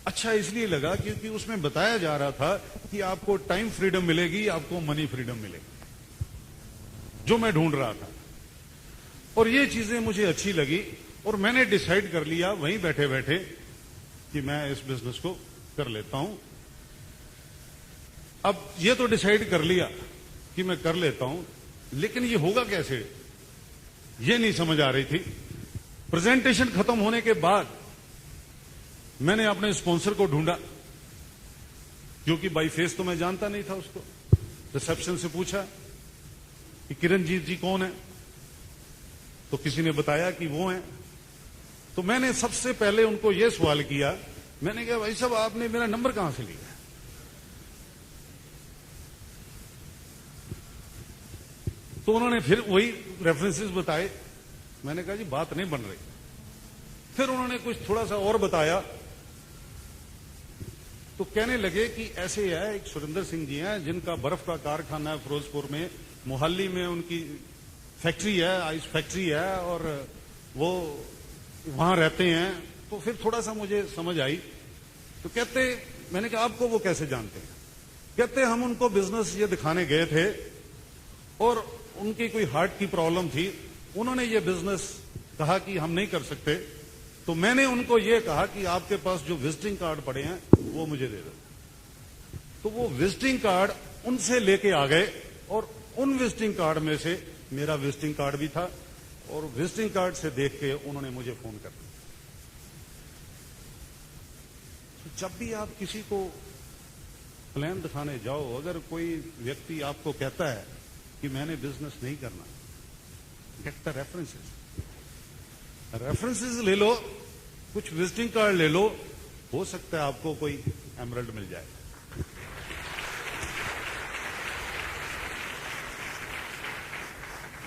अच्छा इसलिए लगा क्योंकि उसमें बताया जा रहा था कि आपको टाइम फ्रीडम मिलेगी, आपको मनी फ्रीडम मिलेगी, जो मैं ढूंढ रहा था। और ये चीजें मुझे अच्छी लगी, और मैंने डिसाइड कर लिया वहीं बैठे बैठे कि मैं इस बिजनेस को कर लेता हूं। अब ये तो डिसाइड कर लिया कि मैं कर लेता हूं, लेकिन ये होगा कैसे, ये नहीं समझ आ रही थी। प्रेजेंटेशन खत्म होने के बाद मैंने अपने स्पॉन्सर को ढूंढा, क्योंकि बाई फेस तो मैं जानता नहीं था उसको। रिसेप्शन से पूछा कि किरणजीत जी कौन है, तो किसी ने बताया कि वो हैं। तो मैंने सबसे पहले उनको यह सवाल किया, मैंने कहा भाई साहब आपने मेरा नंबर कहां से लिया? तो उन्होंने फिर वही रेफरेंसेस बताए। मैंने कहा जी बात नहीं बन रही। फिर उन्होंने कुछ थोड़ा सा और बताया, तो कहने लगे कि ऐसे है, एक सुरेंद्र सिंह जी हैं जिनका बर्फ का कारखाना है फिरोजपुर में, मोहाली में उनकी फैक्ट्री है, आइस फैक्ट्री है, और वो वहां रहते हैं। तो फिर थोड़ा सा मुझे समझ आई। तो कहते, मैंने कहा आपको वो कैसे जानते हैं? कहते हम उनको बिजनेस ये दिखाने गए थे, और उनकी कोई हार्ट की प्रॉब्लम थी, उन्होंने ये बिजनेस कहा कि हम नहीं कर सकते। तो मैंने उनको ये कहा कि आपके पास जो विजिटिंग कार्ड पड़े हैं वो मुझे दे दो। तो वो विजिटिंग कार्ड उनसे लेके आ गए, और उन विजिटिंग कार्ड में से मेरा विजिटिंग कार्ड भी था, और विजिटिंग कार्ड से देख के उन्होंने मुझे फोन कर दिया। तो जब भी आप किसी को प्लान दिखाने जाओ, अगर कोई व्यक्ति आपको कहता है कि मैंने बिजनेस नहीं करना, गेट द रेफरेंसेस। रेफरेंसेस ले लो, कुछ विजिटिंग कार्ड ले लो, हो सकता है आपको कोई एमरल्ड मिल जाए।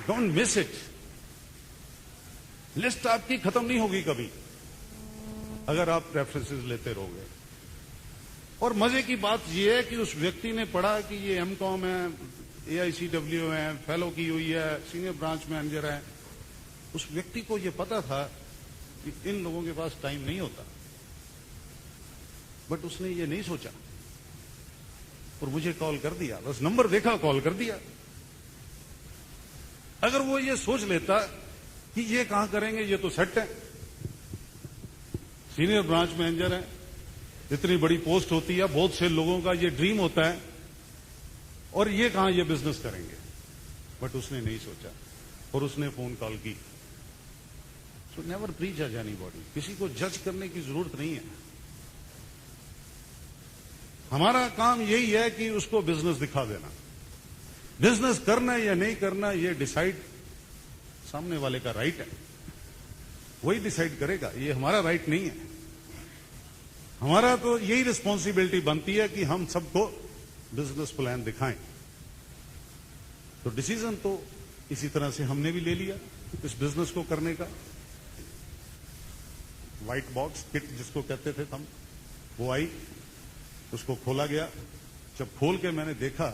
Don't miss it. लिस्ट आपकी खत्म नहीं होगी कभी अगर आप रेफरेंसेस लेते रहोगे। और मजे की बात यह है कि उस व्यक्ति ने पढ़ा कि ये एमकॉम है, AICW है, फेलो की हुई है, सीनियर ब्रांच मैनेजर है। उस व्यक्ति को यह पता था कि इन लोगों के पास टाइम नहीं होता, बट उसने ये नहीं सोचा और मुझे कॉल कर दिया। बस नंबर देखा, कॉल कर दिया। अगर वो ये सोच लेता कि ये कहां करेंगे, ये तो सेट है, सीनियर ब्रांच मैनेजर है, इतनी बड़ी पोस्ट होती है, बहुत से लोगों का ये ड्रीम होता है, और ये कहां ये बिजनेस करेंगे। बट उसने नहीं सोचा और उसने फोन कॉल की। सो नेवर प्रीच जज एनीबॉडी। किसी को जज करने की जरूरत नहीं है। हमारा काम यही है कि उसको बिजनेस दिखा देना। बिजनेस करना या नहीं करना ये डिसाइड सामने वाले का राइट है, वही डिसाइड करेगा, ये हमारा राइट नहीं है। हमारा तो यही रिस्पॉन्सिबिलिटी बनती है कि हम सबको बिजनेस प्लान दिखाएं। तो डिसीजन तो इसी तरह से हमने भी ले लिया इस बिजनेस को करने का। व्हाइट बॉक्स किट जिसको कहते थे हम, वो आई, उसको खोला गया। जब खोल के मैंने देखा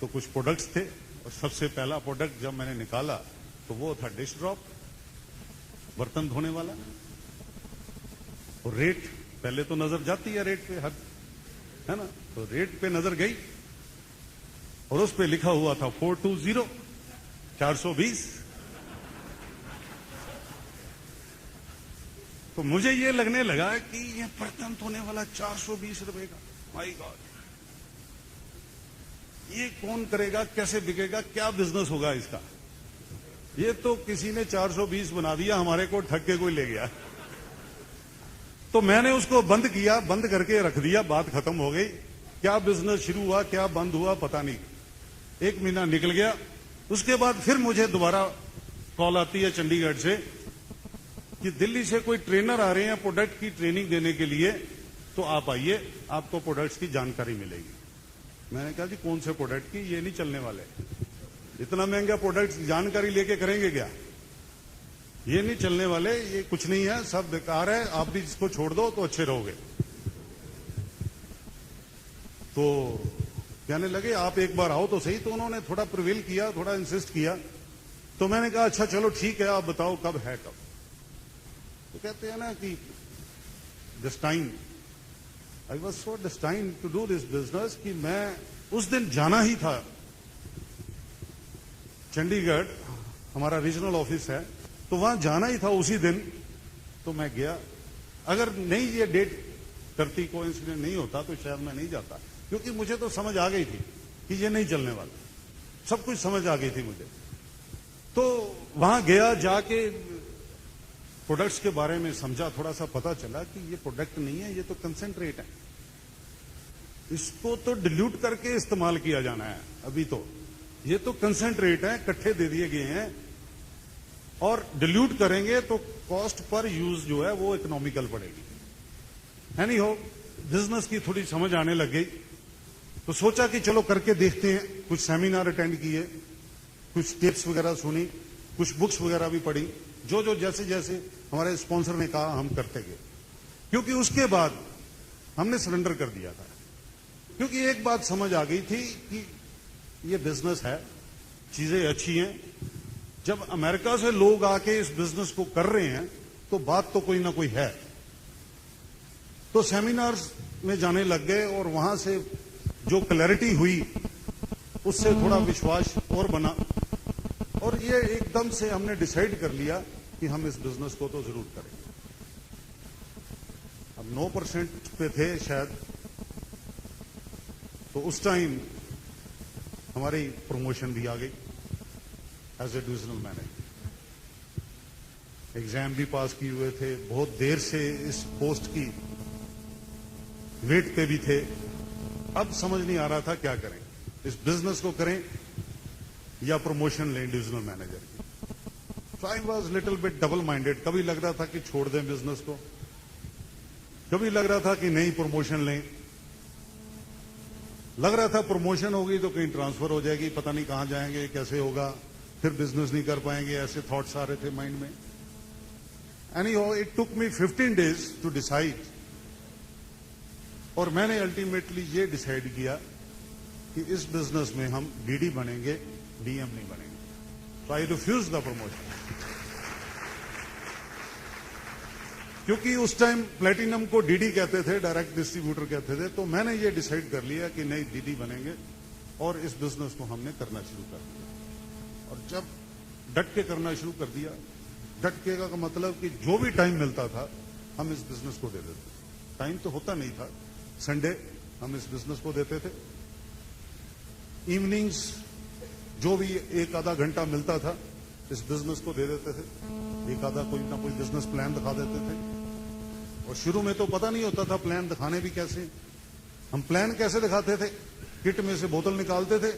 तो कुछ प्रोडक्ट्स थे, और सबसे पहला प्रोडक्ट जब मैंने निकाला तो वो था डिश ड्रॉप, बर्तन धोने वाला। और रेट पहले तो नजर जाती है रेट पे, हर है ना, तो रेट पे नजर गई और उस पे लिखा हुआ था 420, 420। तो मुझे ये लगने लगा कि ये बर्तन धोने वाला 420 रुपए का, माय गॉड, ये कौन करेगा, कैसे बिकेगा, क्या बिजनेस होगा इसका। ये तो किसी ने 420 बना दिया, हमारे को ठग के कोई ले गया। तो मैंने उसको बंद किया, बंद करके रख दिया, बात खत्म हो गई। क्या बिजनेस शुरू हुआ, क्या बंद हुआ, पता नहीं। 1 महीना निकल गया। उसके बाद फिर मुझे दोबारा कॉल आती है चंडीगढ़ से कि दिल्ली से कोई ट्रेनर आ रहे हैं प्रोडक्ट की ट्रेनिंग देने के लिए, तो आप आइए, आपको प्रोडक्ट्स की जानकारी मिलेगी। मैंने कहा जी कौन से प्रोडक्ट की, ये नहीं चलने वाले, इतना महंगा प्रोडक्ट जानकारी लेके करेंगे क्या, ये नहीं चलने वाले, ये कुछ नहीं है, सब बेकार है, आप भी इसको छोड़ दो तो अच्छे रहोगे। तो कहने लगे आप एक बार आओ तो सही। तो उन्होंने थोड़ा प्रिवेल किया, थोड़ा इंसिस्ट किया। तो मैंने कहा अच्छा चलो ठीक है, आप बताओ कब है कब। तो कहते हैं ना कि destine, I was so destine to do this business कि मैं उस दिन जाना ही था चंडीगढ़, हमारा रीजनल ऑफिस है, तो वहां जाना ही था उसी दिन। तो मैं गया। अगर नहीं ये डेट करती, कोइंसिडेंस नहीं होता तो शायद मैं नहीं जाता, क्योंकि मुझे तो समझ आ गई थी कि ये नहीं चलने वाला, सब कुछ समझ आ गई थी मुझे। तो वहां गया, जाके प्रोडक्ट्स के बारे में समझा, थोड़ा सा पता चला कि ये प्रोडक्ट नहीं है, ये तो कंसेंट्रेट है, इसको तो डिल्यूट करके इस्तेमाल किया जाना है। अभी तो ये तो कंसेंट्रेट है, इकट्ठे दे दिए गए हैं, और डिल्यूट करेंगे तो कॉस्ट पर यूज जो है वो इकोनॉमिकल पड़ेगी। एनी हो, बिजनेस की थोड़ी समझ आने लग गई, तो सोचा कि चलो करके देखते हैं। कुछ सेमिनार अटेंड किए, कुछ टिप्स वगैरह सुनी, कुछ बुक्स वगैरह भी पढ़ी, जो जो जैसे जैसे हमारे स्पॉन्सर ने कहा हम करते गए। क्योंकि उसके बाद हमने सरेंडर कर दिया था, क्योंकि एक बात समझ आ गई थी कि ये बिजनेस है, चीजें अच्छी हैं। जब अमेरिका से लोग आके इस बिजनेस को कर रहे हैं तो बात तो कोई ना कोई है। तो सेमिनार्स में जाने लग गए, और वहां से जो क्लैरिटी हुई उससे थोड़ा विश्वास और बना, और ये एकदम से हमने डिसाइड कर लिया कि हम इस बिजनेस को तो जरूर करेंगे। अब 9% पे थे शायद, तो उस टाइम हमारी प्रमोशन भी आ गई as a divisional manager. Exam भी पास किए हुए थे, बहुत देर से इस पोस्ट की वेट पे भी थे। अब समझ नहीं आ रहा था क्या करें, इस बिजनेस को करें या प्रमोशन लें डिविजनल मैनेजर की। So I was little bit double minded. कभी लग रहा था कि छोड़ दें बिजनेस को, कभी लग रहा था कि नहीं प्रमोशन लें, लग रहा था प्रमोशन होगी तो कहीं ट्रांसफर हो जाएगी, पता नहीं कहां जाएंगे, कैसे होगा, फिर बिजनेस नहीं कर पाएंगे, ऐसे थॉट्स आ रहे थे माइंड में। Anyhow it took me 15 days to decide, और मैंने अल्टीमेटली ये डिसाइड किया कि इस बिजनेस में हम डीडी बनेंगे, डीएम नहीं बनेंगे। तो आई रिफ्यूज द प्रमोशन, क्योंकि उस टाइम प्लेटिनम को डीडी कहते थे, डायरेक्ट डिस्ट्रीब्यूटर कहते थे। तो मैंने ये डिसाइड कर लिया कि नहीं, डीडी बनेंगे, और इस बिजनेस को हमने करना शुरू कर दिया। और जब डट के करना शुरू कर दिया, डट के का मतलब कि जो भी टाइम मिलता था हम इस बिजनेस को दे देते। टाइम तो होता नहीं था, संडे हम इस बिजनेस को देते थे, इवनिंग्स जो भी एक आधा घंटा मिलता था इस बिजनेस को दे देते थे। एक आधा कोई ना कोई बिजनेस प्लान दिखा देते थे, और शुरू में तो पता नहीं होता था प्लान दिखाने भी कैसे। हम प्लान कैसे दिखाते थे, किट में से बोतल निकालते थे,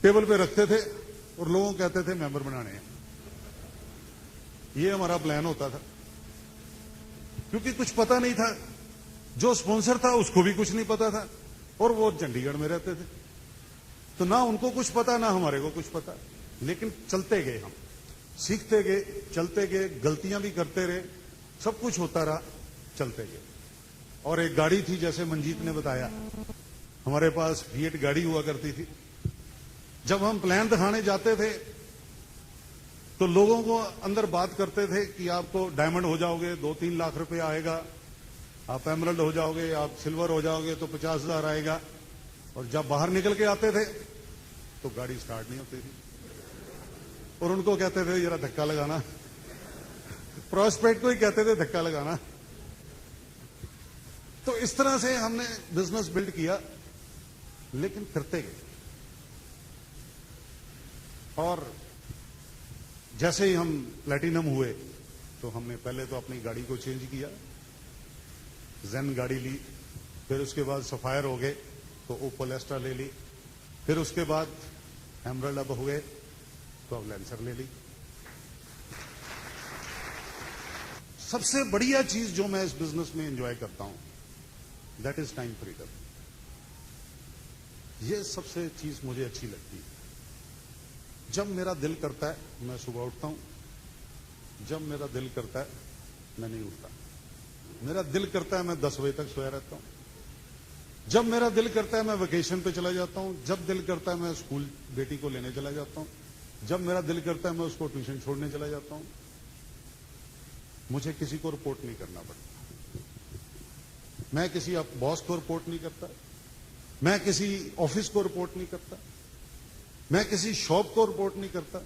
टेबल पे रखते थे, और लोगों को कहते थे मेंबर बनाने हैं। ये हमारा प्लान होता था, क्योंकि कुछ पता नहीं था। जो स्पॉन्सर था उसको भी कुछ नहीं पता था, और वो चंडीगढ़ में रहते थे, तो ना उनको कुछ पता ना हमारे को कुछ पता। लेकिन चलते गए, हम सीखते गए, चलते गए, गलतियां भी करते रहे, सब कुछ होता रहा, चलते गए। और एक गाड़ी थी, जैसे मंजीत ने बताया, हमारे पास फिएट गाड़ी हुआ करती थी। जब हम प्लान दिखाने जाते थे तो लोगों को अंदर बात करते थे कि आपको डायमंड हो जाओगे 2-3 लाख रुपए आएगा, आप एमरल्ड हो जाओगे, आप सिल्वर हो जाओगे तो 50,000 आएगा। और जब बाहर निकल के आते थे तो गाड़ी स्टार्ट नहीं होती थी, और उनको कहते थे जरा धक्का लगाना, प्रोस्पेक्ट को ही कहते थे धक्का लगाना। तो इस तरह से हमने बिजनेस बिल्ड किया, लेकिन करते गए। और जैसे ही हम प्लैटिनम हुए तो हमने पहले तो अपनी गाड़ी को चेंज किया, जेन गाड़ी ली, फिर उसके बाद सफायर हो गए तो ओपल एस्ट्रा ले ली, फिर उसके बाद एमराल्ड अब हुए तो अब लैंसर ले ली। सबसे बढ़िया चीज जो मैं इस बिजनेस में एंजॉय करता हूं दैट इज टाइम फ्रीडम। ये सबसे चीज मुझे अच्छी लगती है। जब मेरा दिल करता है मैं सुबह उठता हूं, जब मेरा दिल करता है मैं नहीं उठता। मेरा दिल करता है मैं 10 बजे तक सोया रहता हूं, जब मेरा दिल करता है मैं वेकेशन पे चला जाता हूं, जब दिल करता है मैं स्कूल बेटी को लेने चला जाता हूं, जब मेरा दिल करता है मैं उसको ट्यूशन छोड़ने चला जाता हूं। मुझे किसी को रिपोर्ट नहीं करना पड़ता, मैं किसी बॉस को रिपोर्ट नहीं करता, मैं किसी ऑफिस को रिपोर्ट नहीं करता, मैं किसी शॉप को रिपोर्ट नहीं करता,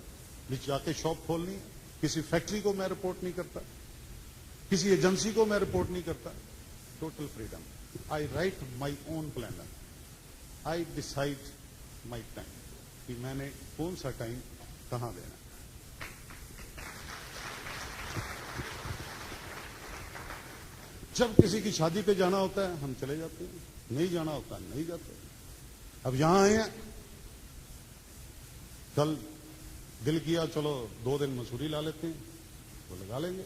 जाके शॉप खोलनी है, किसी फैक्ट्री को मैं रिपोर्ट नहीं करता, किसी एजेंसी को मैं रिपोर्ट नहीं करता। Total freedom. I write my own planner, I decide my time कि मैंने कौन सा टाइम कहां देना। जब किसी की शादी पे जाना होता है हम चले जाते हैं, नहीं जाना होता नहीं जाते। अब यहां आए हैं, कल दिल किया चलो 2 दिन मसूरी ला लेते हैं तो लगा लेंगे।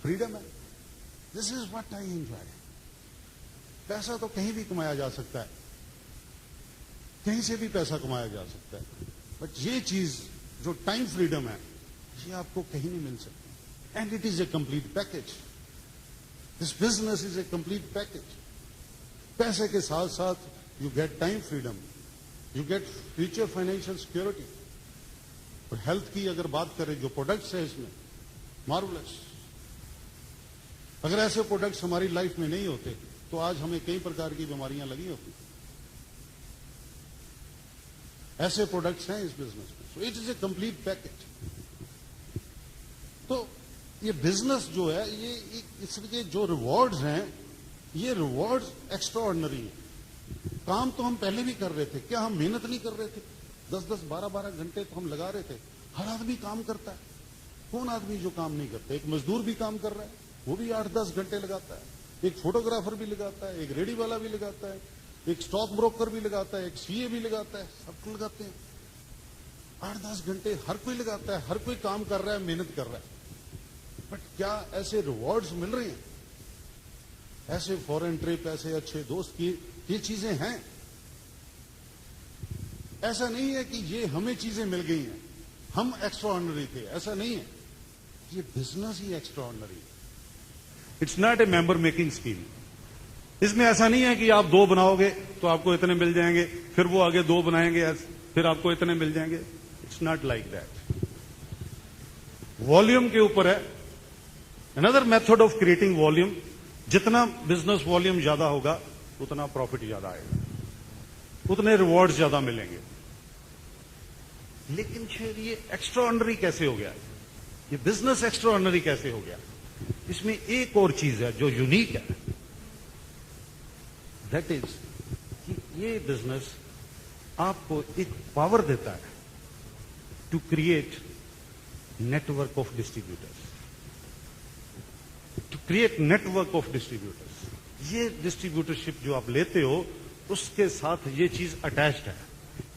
फ्रीडम है। This is what I enjoy. पैसा तो कहीं भी कमाया जा सकता है, कहीं से भी पैसा कमाया जा सकता है, बट ये चीज जो टाइम फ्रीडम है ये आपको कहीं नहीं मिल सकती। And it is a complete package. This business is a complete package. पैसे के साथ साथ you get time freedom, you get future financial security. और हेल्थ की अगर बात करें, जो प्रोडक्ट्स है इसमें मार्वलस। अगर ऐसे प्रोडक्ट्स हमारी लाइफ में नहीं होते तो आज हमें कई प्रकार की बीमारियां लगी होती। ऐसे प्रोडक्ट्स हैं इस बिजनेस में, so it is a complete package. तो ये बिजनेस जो है ये इसके जो रिवॉर्ड्स हैं ये रिवॉर्ड्स एक्स्ट्रा ऑर्डिनरी हैं। काम तो हम पहले भी कर रहे थे, क्या हम मेहनत नहीं कर रहे थे? 10-10, 12-12 घंटे तो हम लगा रहे थे। हर आदमी काम करता है, कौन आदमी जो काम नहीं करता? एक मजदूर भी काम कर रहा है, वो भी 8-10 घंटे लगाता है। एक फोटोग्राफर भी लगाता है, एक रेडी वाला भी लगाता है, एक स्टॉक ब्रोकर भी लगाता है, एक सीए भी लगाता है, सब लगाते हैं। 8-10 घंटे हर कोई लगाता है, हर कोई काम कर रहा है, मेहनत कर रहा है। बट क्या ऐसे रिवॉर्ड्स मिल रहे हैं? ऐसे फॉरेन ट्रिप, ऐसे अच्छे दोस्त की ये चीजें हैं? ऐसा नहीं है कि ये हमें चीजें मिल गई हैं, हम एक्स्ट्रा ऑर्डिनरी थे, ऐसा नहीं है। ये बिजनेस ही एक्स्ट्रा ऑर्डिनरी है। It's not a member making scheme. इसमें ऐसा नहीं है कि आप 2 बनाओगे तो आपको इतने मिल जाएंगे, फिर वो आगे 2 बनाएंगे फिर आपको इतने मिल जाएंगे। It's not like that. Volume के ऊपर है। Another method of creating volume. जितना बिजनेस वॉल्यूम ज्यादा होगा उतना प्रॉफिट ज्यादा आएगा, उतने रिवॉर्ड ज्यादा मिलेंगे। लेकिन फिर ये एक्स्ट्रा ऑर्डिनरी कैसे हो गया? ये बिजनेस एक्स्ट्रा ऑर्डिनरी कैसे हो गया? इसमें एक और चीज है जो यूनिक है, दैट इज कि ये बिजनेस आपको एक पावर देता है to create network of distributors. To create network of distributors. ये डिस्ट्रीब्यूटरशिप जो आप लेते हो उसके साथ ये चीज अटैच्ड है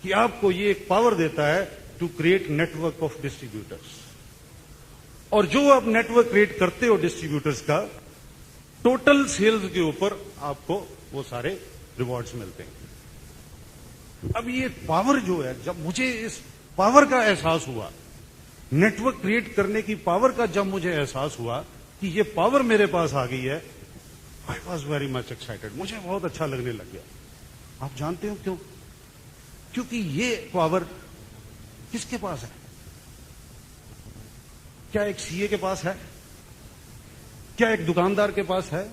कि आपको ये एक पावर देता है to create network of distributors. और जो आप नेटवर्क क्रिएट करते हो डिस्ट्रीब्यूटर्स का, टोटल सेल्स के ऊपर आपको वो सारे रिवॉर्ड्स मिलते हैं। अब ये पावर जो है, जब मुझे इस पावर का एहसास हुआ, नेटवर्क क्रिएट करने की पावर का जब मुझे एहसास हुआ कि ये पावर मेरे पास आ गई है, I was very much excited. मुझे बहुत अच्छा लगने लग गया। आप जानते हो क्यों? क्योंकि ये पावर किसके पास है? क्या एक सीए के पास है? क्या एक दुकानदार के पास है?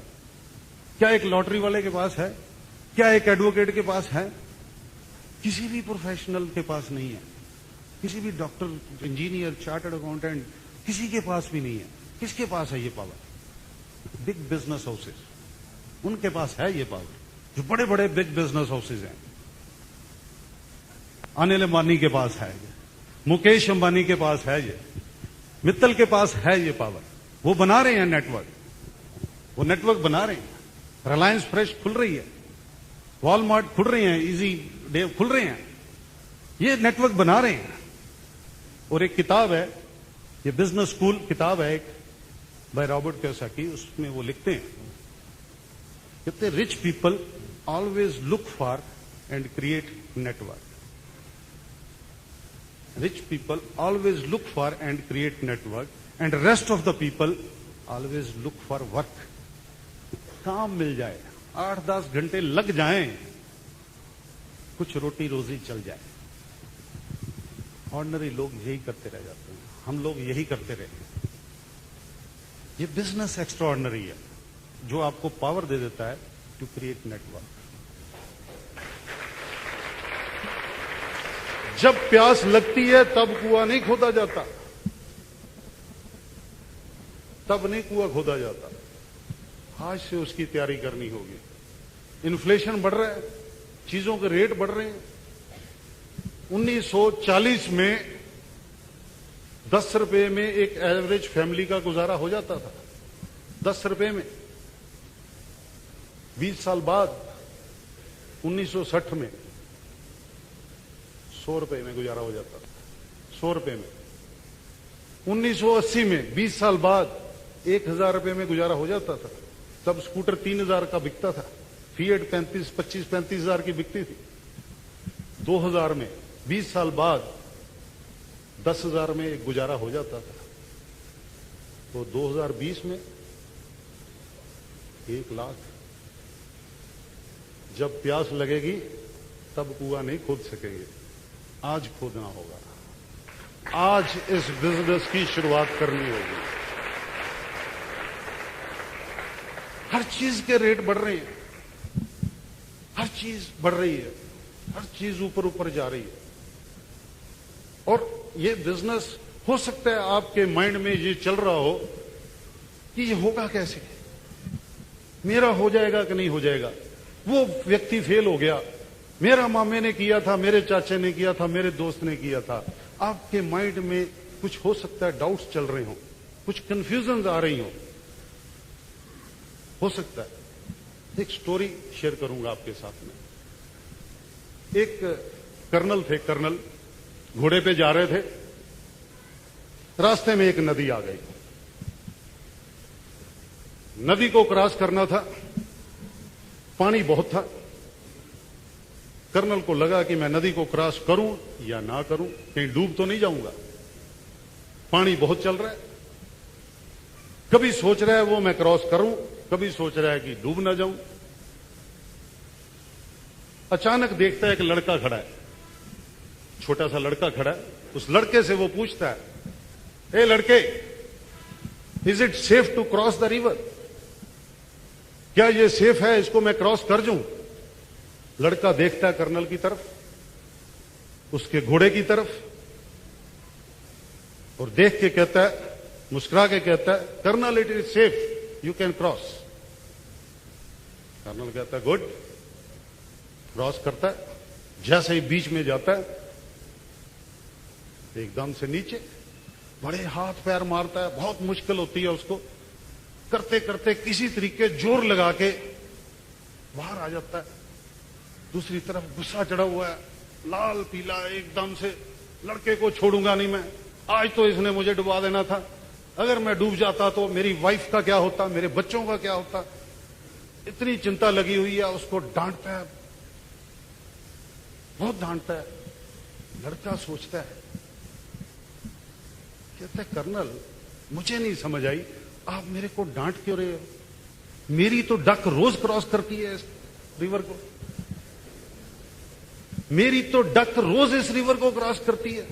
क्या एक लॉटरी वाले के पास है? क्या एक एडवोकेट के पास है? किसी भी प्रोफेशनल के पास नहीं है। किसी भी डॉक्टर, इंजीनियर, चार्टर्ड अकाउंटेंट, किसी के पास भी नहीं है। किसके पास है ये पावर? बिग बिजनेस हाउसेस, उनके पास है ये पावर। जो बड़े बड़े बिग बिजनेस हाउसेस हैं, अनिल अंबानी के पास है, मुकेश अंबानी के पास है ये, मित्तल के पास है ये पावर। वो बना रहे हैं नेटवर्क, वो नेटवर्क बना रहे हैं। रिलायंस फ्रेश खुल रही है, वॉलमार्ट खुल रहे हैं, इजी डे खुल रहे हैं, ये नेटवर्क बना रहे हैं। और एक किताब है, ये बिजनेस स्कूल किताब है एक बाय रॉबर्ट कियोसाकी, उसमें वो लिखते हैं, कहते rich people always look for and create network. Rich people always look for and create network, and rest of the people always look for work. काम मिल जाए, 8-10 घंटे लग जाएं, कुछ रोटी रोजी चल जाए। ऑर्डिनरी लोग यही करते रह जाते हैं, हम लोग यही करते रहे। ये बिजनेस एक्स्ट्राऑर्डिनरी है जो आपको पावर दे देता है टू क्रिएट नेटवर्क। जब प्यास लगती है तब कुआं नहीं खोदा जाता, तब नहीं कुआं खोदा जाता, आज से उसकी तैयारी करनी होगी। इन्फ्लेशन बढ़ रहा है, चीजों के रेट बढ़ रहे हैं। 1940 में 10 रुपए में एक एवरेज फैमिली का गुजारा हो जाता था, 10 रुपए में। 20 साल बाद 1960 में 100 रुपए में गुजारा हो जाता था, 100 रुपए में। 1980 में 20 साल बाद 1000 रुपए में गुजारा हो जाता था। तब स्कूटर 3000 का बिकता था, फिएट 25-35 हजार की बिकती थी। 2000 में 20 साल बाद 10,000 में एक गुजारा हो जाता था। तो 2020 में 1 लाख। जब प्यास लगेगी तब कुआं नहीं खोद सकेंगे, आज खोदना होगा, आज इस बिजनेस की शुरुआत करनी होगी। हर चीज के रेट बढ़ रहे हैं, हर चीज बढ़ रही है, हर चीज ऊपर ऊपर जा रही है। और ये बिजनेस हो सकता है आपके माइंड में ये चल रहा हो कि ये होगा कैसे, मेरा हो जाएगा कि नहीं हो जाएगा, वो व्यक्ति फेल हो गया, मेरा मामे ने किया था, मेरे चाचे ने किया था, मेरे दोस्त ने किया था। आपके माइंड में कुछ हो सकता है डाउट्स चल रहे हो, कुछ कंफ्यूजन आ रही हो सकता है। एक स्टोरी शेयर करूंगा आपके साथ में। एक कर्नल थे, कर्नल घोड़े पे जा रहे थे, रास्ते में एक नदी आ गई, नदी को क्रॉस करना था, पानी बहुत था। कर्नल को लगा कि मैं नदी को क्रॉस करूं या ना करूं, कहीं डूब तो नहीं जाऊंगा, पानी बहुत चल रहा है। कभी सोच रहा है वो मैं क्रॉस करूं, कभी सोच रहा है कि डूब ना जाऊं। अचानक देखता है एक लड़का खड़ा है, छोटा सा लड़का खड़ा है। उस लड़के से वो पूछता है, ए लड़के, is it safe to cross the river? क्या ये सेफ है, इसको मैं क्रॉस कर जाऊं? लड़का देखता है कर्नल की तरफ, उसके घोड़े की तरफ, और देख के कहता है, मुस्कुरा के कहता है, colonel it is safe, you can cross. Colonel कहता है गुड, क्रॉस करता है। जैसे ही बीच में जाता है, एकदम से नीचे बड़े हाथ पैर मारता है, बहुत मुश्किल होती है उसको, करते करते किसी तरीके जोर लगा के बाहर आ जाता है। दूसरी तरफ गुस्सा चढ़ा हुआ है, लाल पीला एकदम से, लड़के को छोड़ूंगा नहीं मैं, आज तो इसने मुझे डुबा देना था, अगर मैं डूब जाता तो मेरी वाइफ का क्या होता, मेरे बच्चों का क्या होता। इतनी चिंता लगी हुई है, उसको डांटता है, बहुत डांटता है। लड़का सोचता है, कहता है कर्नल मुझे नहीं समझ आई, आप मेरे को डांट क्यों रहे हो? मेरी तो डक रोज क्रॉस करती है इस रिवर को, मेरी तो डक रोज इस रिवर को क्रॉस करती है,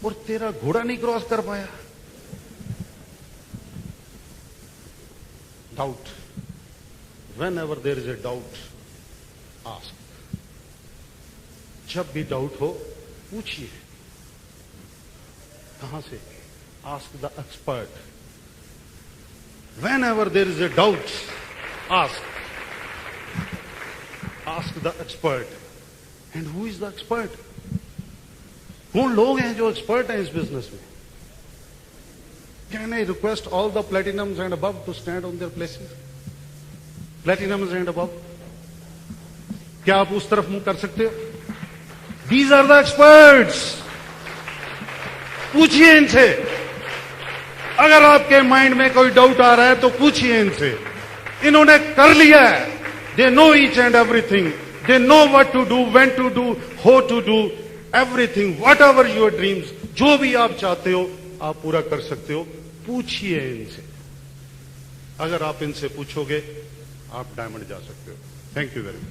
और तेरा घोड़ा नहीं क्रॉस कर पाया। Doubt, when ever there is a doubt ask. जब भी डाउट हो पूछिए, कहां से? Ask the expert. When ever there is a doubt ask, ask the expert. And who is the expert? कौन लोग हैं जो एक्सपर्ट हैं इस बिजनेस में? Can I request all the platinums and above to stand on their places? Platinums and above. क्या आप उस तरफ मुंह कर सकते हो? These are the experts. पूछिए इनसे। अगर आपके माइंड में कोई डाउट आ रहा है तो पूछिए इनसे। इन्होंने कर लिया है। They know each and everything. They know what to do, when to do, how to do, everything. Whatever your dreams, जो भी आप चाहते हो आप पूरा कर सकते हो। पूछिए इनसे। अगर आप इनसे पूछोगे आप डायमंड जा सकते हो। Thank you very much.